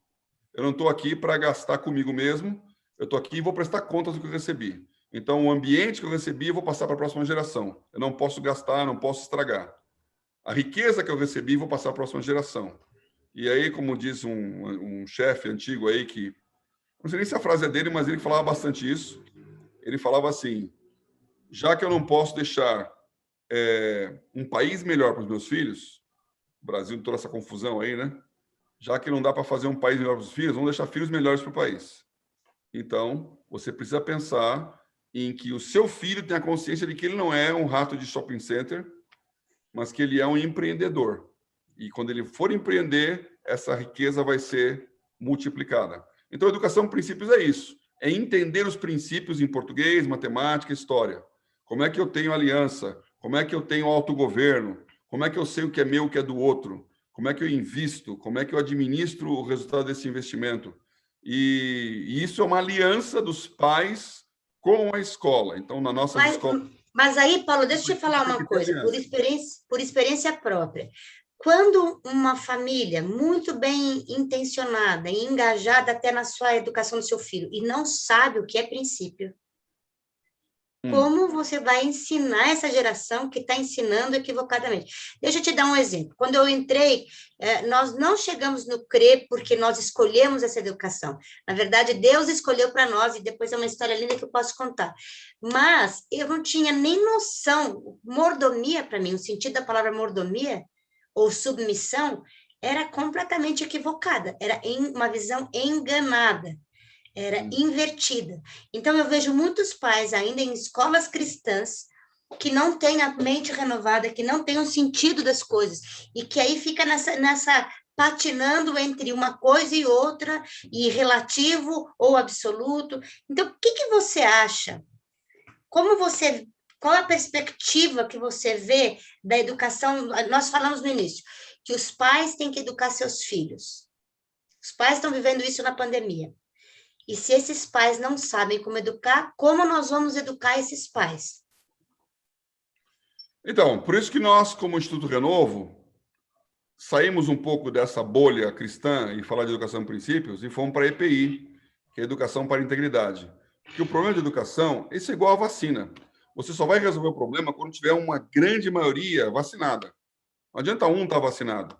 Eu não estou aqui para gastar comigo mesmo, eu estou aqui e vou prestar contas do que eu recebi. Então, o ambiente que eu recebi, eu vou passar para a próxima geração. Eu não posso gastar, não posso estragar. A riqueza que eu recebi, vou passar para a próxima geração. E aí, como diz um chefe antigo aí, que não sei nem se a frase é dele, mas ele falava bastante isso. Ele falava assim, já que eu não posso deixar um país melhor para os meus filhos, o Brasil toda essa confusão aí, né? Já que não dá para fazer um país melhor para os filhos, vamos deixar filhos melhores para o país. Então, você precisa pensar em que o seu filho tenha consciência de que ele não é um rato de shopping center, mas que ele é um empreendedor. E quando ele for empreender, essa riqueza vai ser multiplicada. Então, a educação princípios é isso. É entender os princípios em português, matemática, história. Como é que eu tenho aliança? Como é que eu tenho autogoverno? Como é que eu sei o que é meu, o que é do outro? Como é que eu invisto? Como é que eu administro o resultado desse investimento? E isso é uma aliança dos pais com a escola. Então, na nossa escola... Mas aí, Paulo, deixa eu te falar uma coisa, por experiência própria. Quando uma família muito bem intencionada e engajada até na sua educação do seu filho e não sabe o que é princípio, como você vai ensinar essa geração que está ensinando equivocadamente? Deixa eu te dar um exemplo. Quando eu entrei, nós não chegamos no CRE porque nós escolhemos essa educação. Na verdade, Deus escolheu para nós, e depois é uma história linda que eu posso contar. Mas eu não tinha nem noção. Mordomia, para mim, o sentido da palavra mordomia, ou submissão, era completamente equivocada. Era uma visão enganada. Era invertida. Então, eu vejo muitos pais ainda em escolas cristãs que não têm a mente renovada, que não têm o sentido das coisas, e que aí fica nessa patinando entre uma coisa e outra, e relativo ou absoluto. Então, o que você acha? Qual a perspectiva que você vê da educação? Nós falamos no início, que os pais têm que educar seus filhos. Os pais estão vivendo isso na pandemia. E se esses pais não sabem como educar, como nós vamos educar esses pais? Então, por isso que nós, como Instituto Renovo, saímos um pouco dessa bolha cristã e falar de educação em princípios e fomos para a EPI, que é Educação para a Integridade. Porque o problema de educação, isso é igual à vacina. Você só vai resolver o problema quando tiver uma grande maioria vacinada. Não adianta um estar vacinado.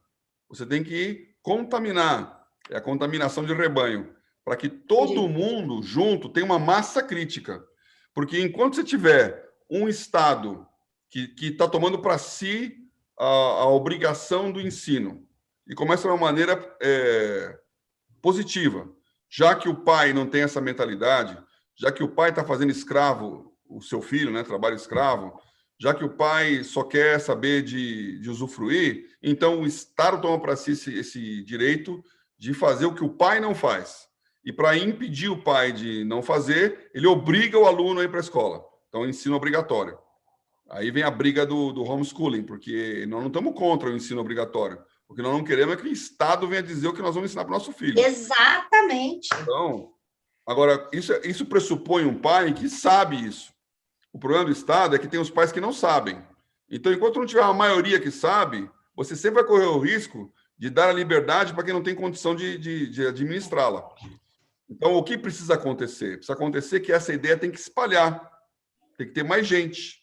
Você tem que contaminar. É a contaminação de rebanho. Para que todo mundo junto tenha uma massa crítica. Porque enquanto você tiver um Estado que está tomando para si a obrigação do ensino e começa de uma maneira positiva, já que o pai não tem essa mentalidade, já que o pai está fazendo escravo o seu filho, né, trabalho escravo, já que o pai só quer saber de usufruir, então o Estado toma para si esse direito de fazer o que o pai não faz. E para impedir o pai de não fazer, ele obriga o aluno a ir para a escola. Então, ensino obrigatório. Aí vem a briga do homeschooling, porque nós não estamos contra o ensino obrigatório. O que nós não queremos é que o Estado venha dizer o que nós vamos ensinar para o nosso filho. Exatamente. Então, agora, isso pressupõe um pai que sabe isso. O problema do Estado é que tem os pais que não sabem. Então, enquanto não tiver uma maioria que sabe, você sempre vai correr o risco de dar a liberdade para quem não tem condição de administrá-la. Então, o que precisa acontecer? Precisa acontecer que essa ideia tem que espalhar, tem que ter mais gente,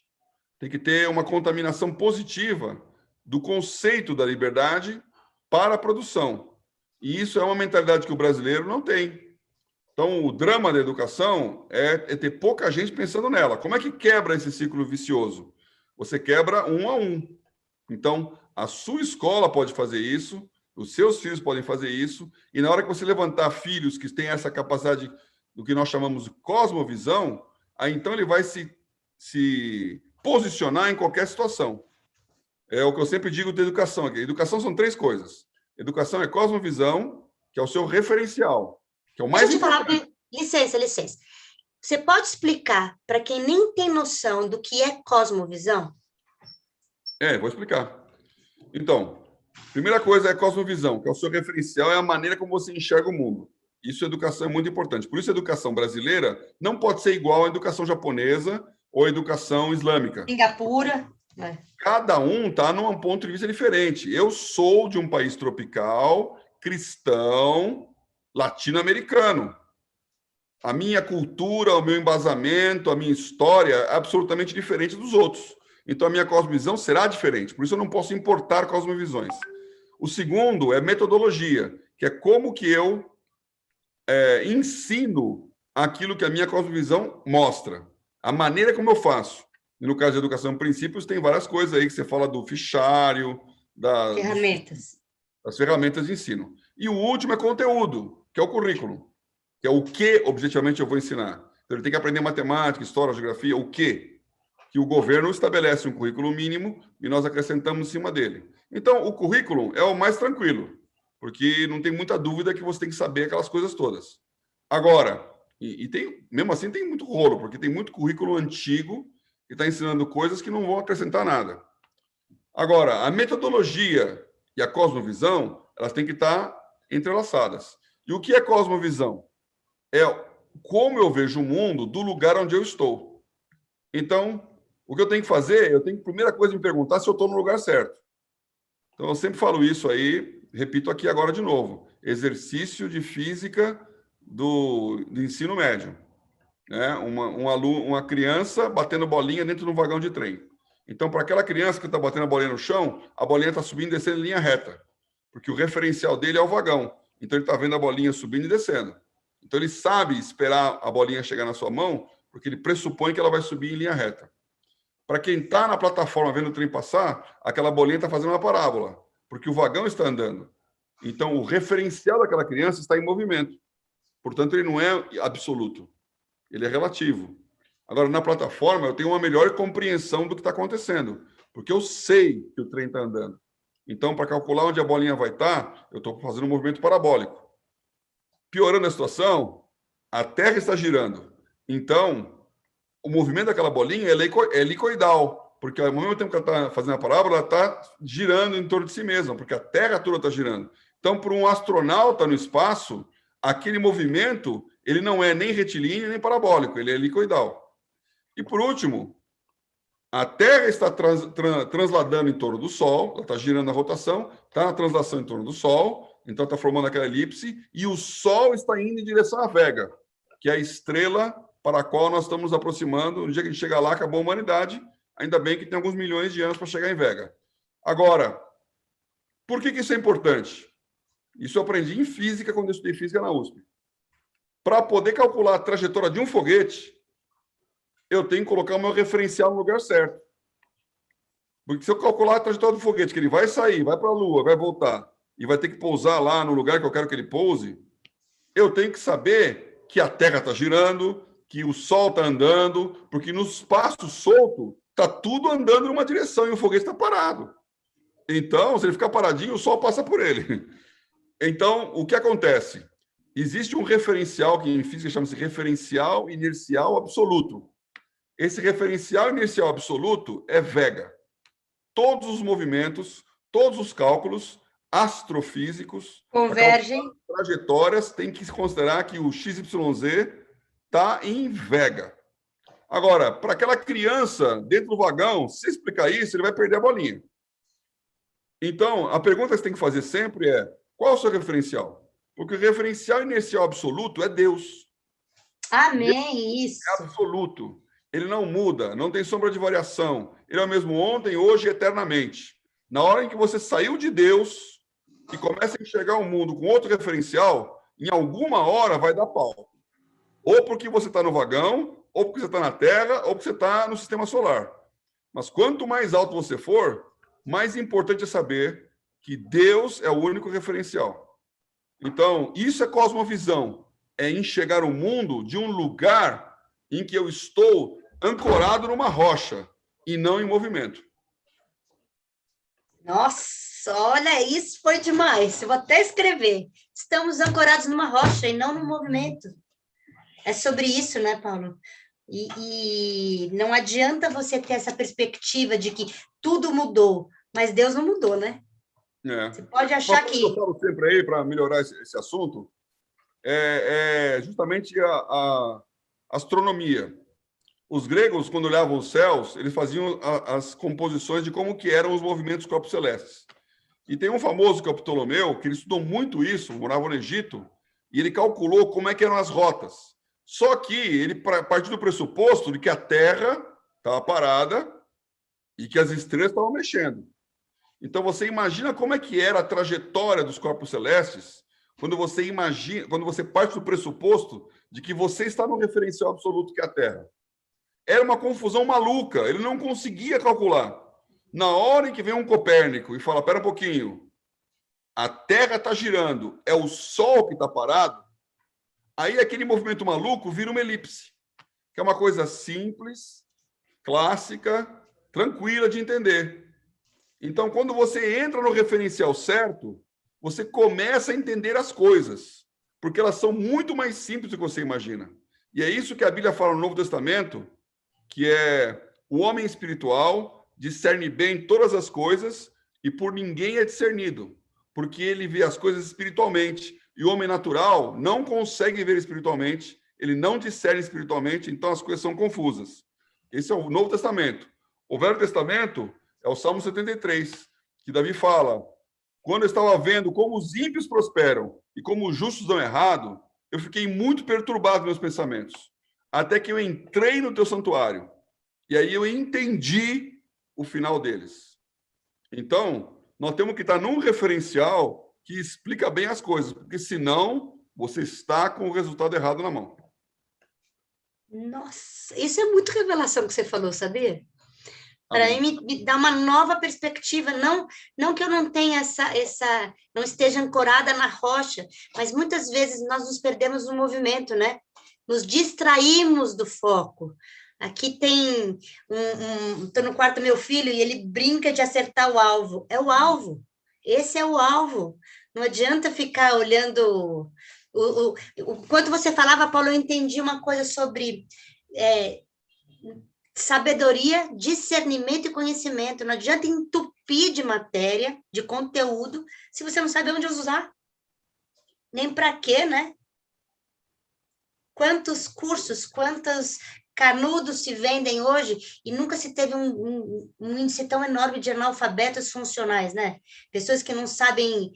tem que ter uma contaminação positiva do conceito da liberdade para a produção. E isso é uma mentalidade que o brasileiro não tem. Então, o drama da educação é ter pouca gente pensando nela. Como é que quebra esse ciclo vicioso? Você quebra um a um. Então, a sua escola pode fazer isso, os seus filhos podem fazer isso, e na hora que você levantar filhos que têm essa capacidade do que nós chamamos de cosmovisão, aí então ele vai se posicionar em qualquer situação. É o que eu sempre digo de educação aqui. Educação são 3 coisas. Educação é cosmovisão, que é o seu referencial, que é o mais Deixa eu te importante. falar, licença. Você pode explicar para quem nem tem noção do que é cosmovisão? Vou explicar. Então, primeira coisa é a cosmovisão, que é o seu referencial, é a maneira como você enxerga o mundo. Isso, a educação é muito importante. Por isso, a educação brasileira não pode ser igual à educação japonesa ou à educação islâmica. Singapura. Cada um está num ponto de vista diferente. Eu sou de um país tropical, cristão, latino-americano. A minha cultura, o meu embasamento, a minha história é absolutamente diferente dos outros. Então, a minha cosmovisão será diferente. Por isso, eu não posso importar cosmovisões. O segundo é metodologia, que é como que eu ensino aquilo que a minha cosmovisão mostra. A maneira como eu faço. E no caso de educação em princípios, tem várias coisas aí que você fala do fichário, das ferramentas de ensino. E o último é conteúdo, que é o currículo, que é o que objetivamente eu vou ensinar. Então, ele tem que aprender matemática, história, geografia, o quê? Que o governo estabelece um currículo mínimo e nós acrescentamos em cima dele. Então, o currículo é o mais tranquilo, porque não tem muita dúvida que você tem que saber aquelas coisas todas. Agora, mesmo assim tem muito rolo, porque tem muito currículo antigo que está ensinando coisas que não vão acrescentar nada. Agora, a metodologia e a cosmovisão, elas têm que estar entrelaçadas. E o que é cosmovisão? É como eu vejo o mundo do lugar onde eu estou. Então, o que eu tenho que fazer, eu tenho que, primeira coisa, me perguntar se eu estou no lugar certo. Então, eu sempre falo isso aí, repito aqui agora de novo. Exercício de física do ensino médio. Né? Uma criança batendo bolinha dentro de um vagão de trem. Então, para aquela criança que está batendo a bolinha no chão, a bolinha está subindo e descendo em linha reta, porque o referencial dele é o vagão. Então, ele está vendo a bolinha subindo e descendo. Então, ele sabe esperar a bolinha chegar na sua mão, porque ele pressupõe que ela vai subir em linha reta. Para quem está na plataforma vendo o trem passar, aquela bolinha está fazendo uma parábola, porque o vagão está andando. Então, o referencial daquela criança está em movimento. Portanto, ele não é absoluto. Ele é relativo. Agora, na plataforma, eu tenho uma melhor compreensão do que está acontecendo, porque eu sei que o trem está andando. Então, para calcular onde a bolinha vai estar, eu estou fazendo um movimento parabólico. Piorando a situação, a Terra está girando. Então, o movimento daquela bolinha é helicoidal, porque ao mesmo tempo que ela está fazendo a parábola, ela está girando em torno de si mesma, porque a Terra toda está girando. Então, para um astronauta no espaço, aquele movimento ele não é nem retilíneo nem parabólico, ele é helicoidal. E, por último, a Terra está transladando em torno do Sol, ela está girando a rotação, está na translação em torno do Sol, então está formando aquela elipse, e o Sol está indo em direção à Vega, que é a estrela para a qual nós estamos nos aproximando. No dia que a gente chegar lá, acabou a humanidade, ainda bem que tem alguns milhões de anos para chegar em Vega. Agora, por que isso é importante? Isso eu aprendi em física, quando eu estudei física na USP. Para poder calcular a trajetória de um foguete, eu tenho que colocar o meu referencial no lugar certo. Porque se eu calcular a trajetória do foguete, que ele vai sair, vai para a Lua, vai voltar, e vai ter que pousar lá no lugar que eu quero que ele pouse, eu tenho que saber que a Terra está girando, que o Sol está andando, porque no espaço solto está tudo andando numa direção e o foguete está parado. Então, se ele ficar paradinho, o Sol passa por ele. Então, o que acontece? Existe um referencial que em física chama-se referencial inercial absoluto. Esse referencial inercial absoluto é vega. Todos os movimentos, todos os cálculos astrofísicos, Convergem. trajetórias, tem que se considerar que o XYZ está em vega. Agora, para aquela criança dentro do vagão, se explicar isso, ele vai perder a bolinha. Então, a pergunta que você tem que fazer sempre é: qual é o seu referencial? Porque o referencial inercial absoluto é Deus. Amém, isso. É absoluto. Ele não muda, não tem sombra de variação. Ele é o mesmo ontem, hoje e eternamente. Na hora em que você saiu de Deus e começa a enxergar o mundo com outro referencial, em alguma hora vai dar pau. Ou porque você está no vagão, ou porque você está na Terra, ou porque você está no sistema solar. Mas quanto mais alto você for, mais importante é saber que Deus é o único referencial. Então, isso é cosmovisão. É enxergar o mundo de um lugar em que eu estou ancorado numa rocha e não em movimento. Nossa, olha, isso foi demais. Eu vou até escrever. Estamos ancorados numa rocha e não no movimento. É sobre isso, né, Paulo? E não adianta você ter essa perspectiva de que tudo mudou, mas Deus não mudou, né? Você pode achar que... eu falo sempre aí, para melhorar esse assunto, é justamente a astronomia. Os gregos, quando olhavam os céus, eles faziam as composições de como que eram os movimentos dos corpos celestes. E tem um famoso que é o Ptolomeu, que ele estudou muito isso, morava no Egito, e ele calculou como é que eram as rotas. Só que ele partiu do pressuposto de que a Terra estava parada e que as estrelas estavam mexendo. Então você imagina como é que era a trajetória dos corpos celestes quando você parte do pressuposto de que você está no referencial absoluto que é a Terra. Era uma confusão maluca, ele não conseguia calcular. Na hora em que vem um Copérnico e fala: "Pera um pouquinho, a Terra está girando, é o Sol que está parado", aí aquele movimento maluco vira uma elipse, que é uma coisa simples, clássica, tranquila de entender. Então, quando você entra no referencial certo, você começa a entender as coisas, porque elas são muito mais simples do que você imagina. E é isso que a Bíblia fala no Novo Testamento, que é: o homem espiritual discerne bem todas as coisas e por ninguém é discernido, porque ele vê as coisas espiritualmente, e o homem natural não consegue ver espiritualmente, ele não discerne espiritualmente, então as coisas são confusas. Esse é o Novo Testamento. O Velho Testamento é o Salmo 73, que Davi fala: "Quando eu estava vendo como os ímpios prosperam e como os justos dão errado, eu fiquei muito perturbado nos meus pensamentos, até que eu entrei no teu santuário, e aí eu entendi o final deles." Então, nós temos que estar num referencial que explica bem as coisas, porque senão você está com o resultado errado na mão. Nossa, isso é muito revelação que você falou, sabia? Para mim, me dá uma nova perspectiva, não que eu não tenha não esteja ancorada na rocha, mas muitas vezes nós nos perdemos no movimento, né? Nos distraímos do foco. Aqui tem estou no quarto do meu filho e ele brinca de acertar o alvo. É o alvo. Esse é o alvo. Não adianta ficar olhando. Enquanto você falava, Paulo, eu entendi uma coisa sobre sabedoria, discernimento e conhecimento. Não adianta entupir de matéria, de conteúdo, se você não sabe onde usar. Nem para quê, né? Quantos cursos, quantos canudos se vendem hoje e nunca se teve um índice tão enorme de analfabetos funcionais, né? Pessoas que não sabem...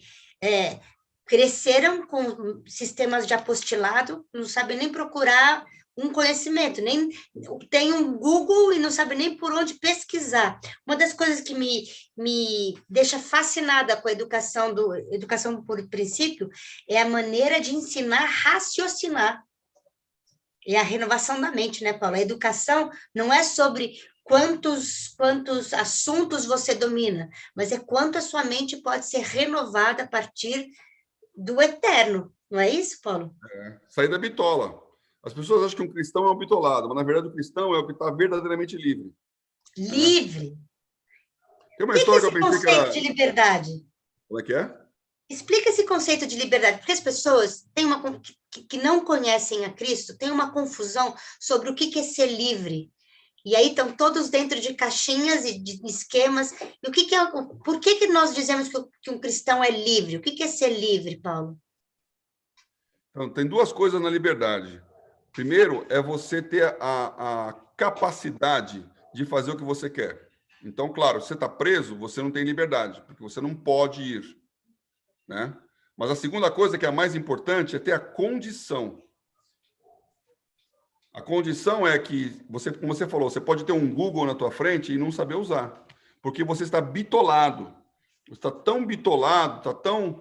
cresceram com sistemas de apostilado, não sabem nem procurar um conhecimento, nem tem um Google e não sabe nem por onde pesquisar. Uma das coisas que me deixa fascinada com a educação por princípio é a maneira de ensinar a raciocinar. É a renovação da mente, né, Paulo? A educação não é sobre quantos assuntos você domina, mas é quanto a sua mente pode ser renovada a partir do eterno. Não é isso, Paulo? Sair da bitola. As pessoas acham que um cristão é um bitolado, mas na verdade o cristão é o que está verdadeiramente livre. Livre. Tem uma O que é história que eu esse pensei que conceito era... de liberdade? Como é que é? Explica esse conceito de liberdade, porque as pessoas têm que não conhecem a Cristo têm uma confusão sobre o que é ser livre. E aí estão todos dentro de caixinhas e de esquemas. E por que nós dizemos que um cristão é livre? O que é ser livre, Paulo? Então, tem duas coisas na liberdade. Primeiro, é você ter a capacidade de fazer o que você quer. Então, claro, você está preso, você não tem liberdade, porque você não pode ir, né? Mas a segunda coisa, que é a mais importante, é ter a condição. A condição é que, você, como você falou, você pode ter um Google na tua frente e não saber usar, porque você está bitolado. Você está tão bitolado, está tão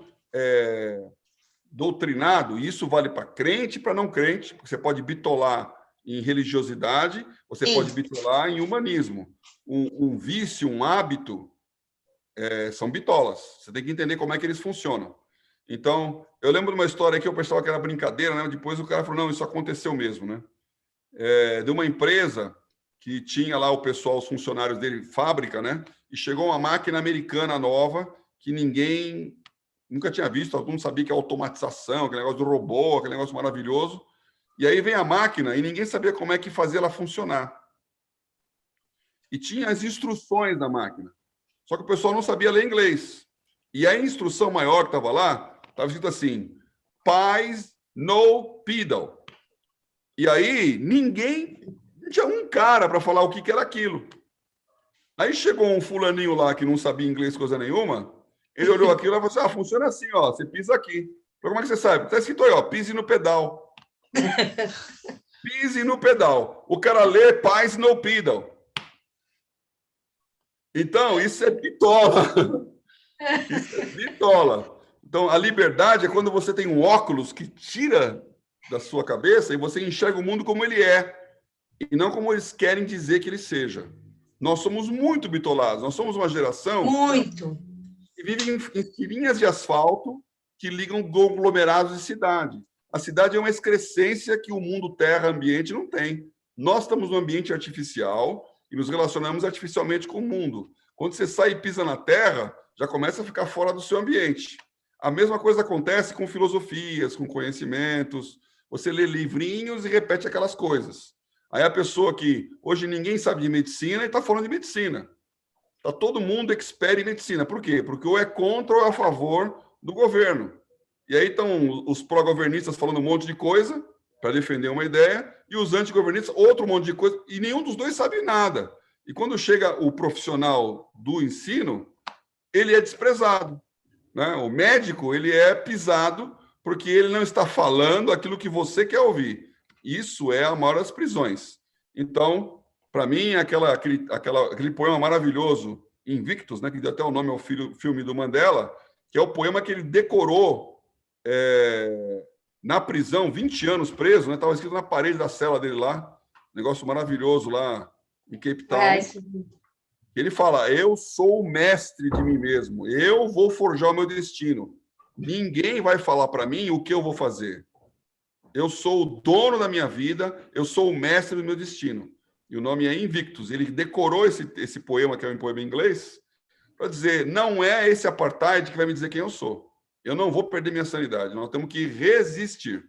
doutrinado, e isso vale para crente e para não crente, porque você pode bitolar em religiosidade, você Sim. pode bitolar em humanismo. Um vício, um hábito, são bitolas. Você tem que entender como é que eles funcionam. Então, eu lembro de uma história que eu pensava que era brincadeira, né? Depois o cara falou, não, isso aconteceu mesmo, né? De uma empresa que tinha lá o pessoal, os funcionários dele, fábrica, né? E chegou uma máquina americana nova que ninguém nunca tinha visto, todo mundo sabia que é automatização, aquele negócio do robô, aquele negócio maravilhoso. E aí vem a máquina e ninguém sabia como é que fazia ela funcionar. E tinha as instruções da máquina. Só que o pessoal não sabia ler inglês. E a instrução maior que estava lá, estava escrito assim, Pies no pedal. E aí, não tinha um cara para falar o que era aquilo. Aí chegou um fulaninho lá que não sabia inglês coisa nenhuma, ele olhou aquilo e falou assim, funciona assim, ó, você pisa aqui. Falei, como é que você sabe? Está escrito aí, ó, pise no pedal. Pise no pedal. O cara lê paz no pedal. Então, isso é bitola. Isso é bitola. Então, a liberdade é quando você tem um óculos que tira da sua cabeça e você enxerga o mundo como ele é e não como eles querem dizer que ele seja. Nós somos muito bitolados. Nós somos uma geração Muito. que vive em tirinhas de asfalto que ligam conglomerados de cidade. A cidade é uma excrescência que o mundo terra, ambiente, não tem. Nós estamos num ambiente artificial e nos relacionamos artificialmente com o mundo. Quando você sai e pisa na terra, já começa a ficar fora do seu ambiente. A mesma coisa acontece com filosofias, com conhecimentos. Você lê livrinhos e repete aquelas coisas. Aí a pessoa que hoje ninguém sabe de medicina e está falando de medicina. Está todo mundo expert em medicina. Por quê? Porque ou é contra ou é a favor do governo. E aí estão os pró-governistas falando um monte de coisa para defender uma ideia e os antigovernistas outro monte de coisa e nenhum dos dois sabe nada. E quando chega o profissional do ensino, ele é desprezado, né? O médico, ele é pisado porque ele não está falando aquilo que você quer ouvir. Isso é a maior das prisões. Então, para mim, aquele poema maravilhoso, Invictus, né, que deu até o nome ao filme do Mandela, que é o poema que ele decorou na prisão, 20 anos preso, né? Estava escrito na parede da cela dele lá, negócio maravilhoso lá em Cape Town. Ele fala, eu sou o mestre de mim mesmo, eu vou forjar o meu destino. Ninguém vai falar para mim o que eu vou fazer. Eu sou o dono da minha vida, eu sou o mestre do meu destino. E o nome é Invictus. Ele decorou esse poema, que é um poema em inglês, para dizer, não é esse apartheid que vai me dizer quem eu sou. Eu não vou perder minha sanidade, nós temos que resistir.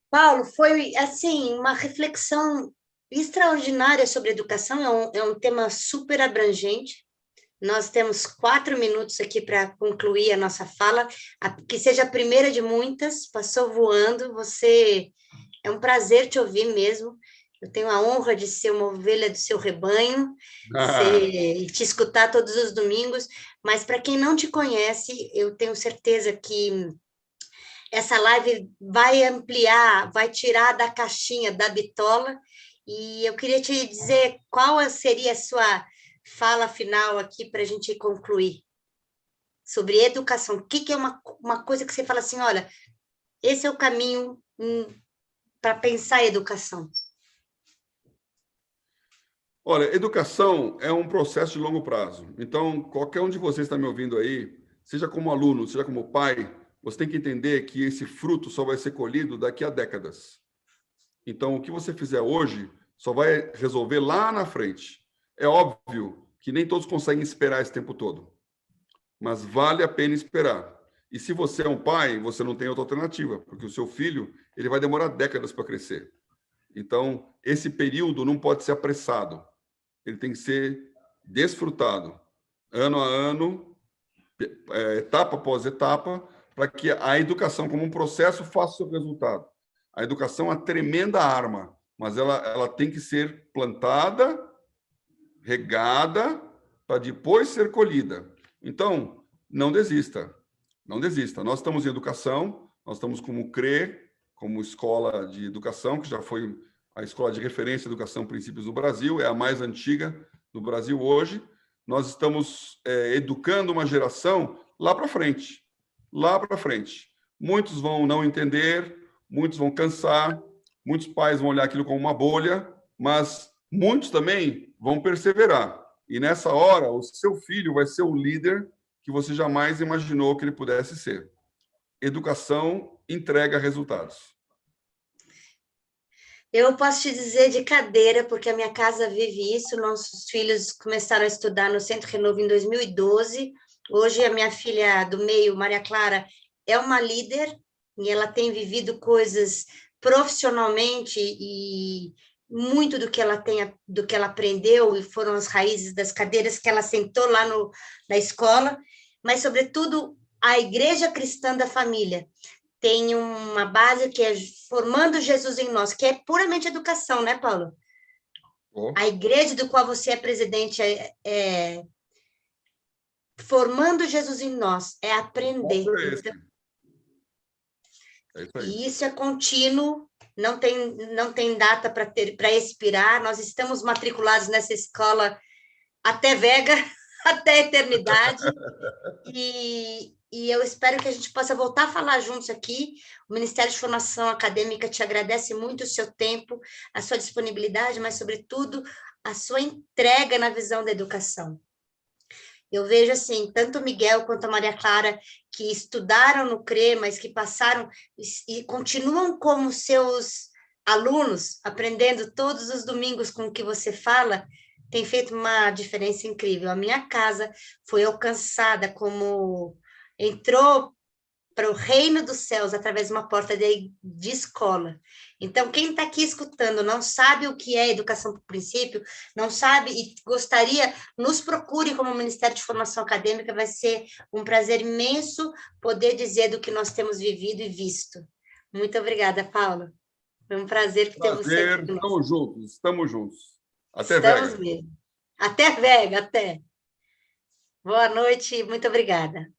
Paulo, foi assim uma reflexão extraordinária sobre educação, é um tema super abrangente. Nós temos 4 minutos aqui para concluir a nossa fala, que seja a primeira de muitas, passou voando, é um prazer te ouvir mesmo. Eu tenho a honra de ser uma ovelha do seu rebanho e te escutar todos os domingos, mas para quem não te conhece, eu tenho certeza que essa live vai ampliar, vai tirar da caixinha, da bitola, e eu queria te dizer qual seria a sua fala final aqui para a gente concluir sobre educação. O que é uma coisa que você fala assim, olha, esse é o caminho para pensar a educação? Olha, educação é um processo de longo prazo. Então, qualquer um de vocês está me ouvindo aí, seja como aluno, seja como pai, você tem que entender que esse fruto só vai ser colhido daqui a décadas. Então, o que você fizer hoje só vai resolver lá na frente. É óbvio que nem todos conseguem esperar esse tempo todo, mas vale a pena esperar. E se você é um pai, você não tem outra alternativa, porque o seu filho ele vai demorar décadas para crescer. Então, esse período não pode ser apressado. Ele tem que ser desfrutado, ano a ano, etapa após etapa, para que a educação, como um processo, faça o seu resultado. A educação é uma tremenda arma, mas ela tem que ser plantada, regada, para depois ser colhida. Então, não desista. Não desista. Nós estamos em educação, nós estamos como CRE, como escola de educação, que já foi a escola de referência de educação princípios do Brasil, é a mais antiga do Brasil hoje. Nós estamos educando uma geração lá para frente. Lá para frente. Muitos vão não entender, muitos vão cansar, muitos pais vão olhar aquilo como uma bolha, mas muitos também vão perseverar. E nessa hora, o seu filho vai ser o líder que você jamais imaginou que ele pudesse ser. Educação entrega resultados. Eu posso te dizer de cadeira, porque a minha casa vive isso. Nossos filhos começaram a estudar no Centro Renovo em 2012. Hoje, a minha filha do meio, Maria Clara, é uma líder e ela tem vivido coisas profissionalmente e muito do que ela aprendeu e foram as raízes das cadeiras que ela sentou lá na escola, mas, sobretudo, a Igreja Cristã da Família tem uma base que é Formando Jesus em Nós, que é puramente educação, né, Paulo? A igreja do qual você é presidente é Formando Jesus em Nós, é aprender. Então, e isso é contínuo, não tem data para expirar. Nós estamos matriculados nessa escola até Vega, até a eternidade. E eu espero que a gente possa voltar a falar juntos aqui. O Ministério de Formação Acadêmica te agradece muito o seu tempo, a sua disponibilidade, mas, sobretudo, a sua entrega na visão da educação. Eu vejo, assim, tanto o Miguel quanto a Maria Clara, que estudaram no CRE, mas que passaram e continuam como seus alunos, aprendendo todos os domingos com o que você fala, tem feito uma diferença incrível. A minha casa foi alcançada como... entrou para o reino dos céus através de uma porta de escola. Então, quem está aqui escutando não sabe o que é educação por princípio, não sabe e gostaria, nos procure como Ministério de Formação Acadêmica, vai ser um prazer imenso poder dizer do que nós temos vivido e visto. Muito obrigada, Paulo. Foi um prazer ter você aqui. Estamos juntos. Até Estamos Vega. mesmo. Até Vega, até. Boa noite e muito obrigada.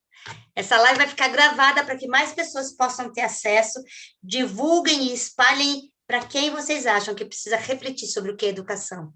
Essa live vai ficar gravada para que mais pessoas possam ter acesso. Divulguem e espalhem para quem vocês acham que precisa refletir sobre o que é educação.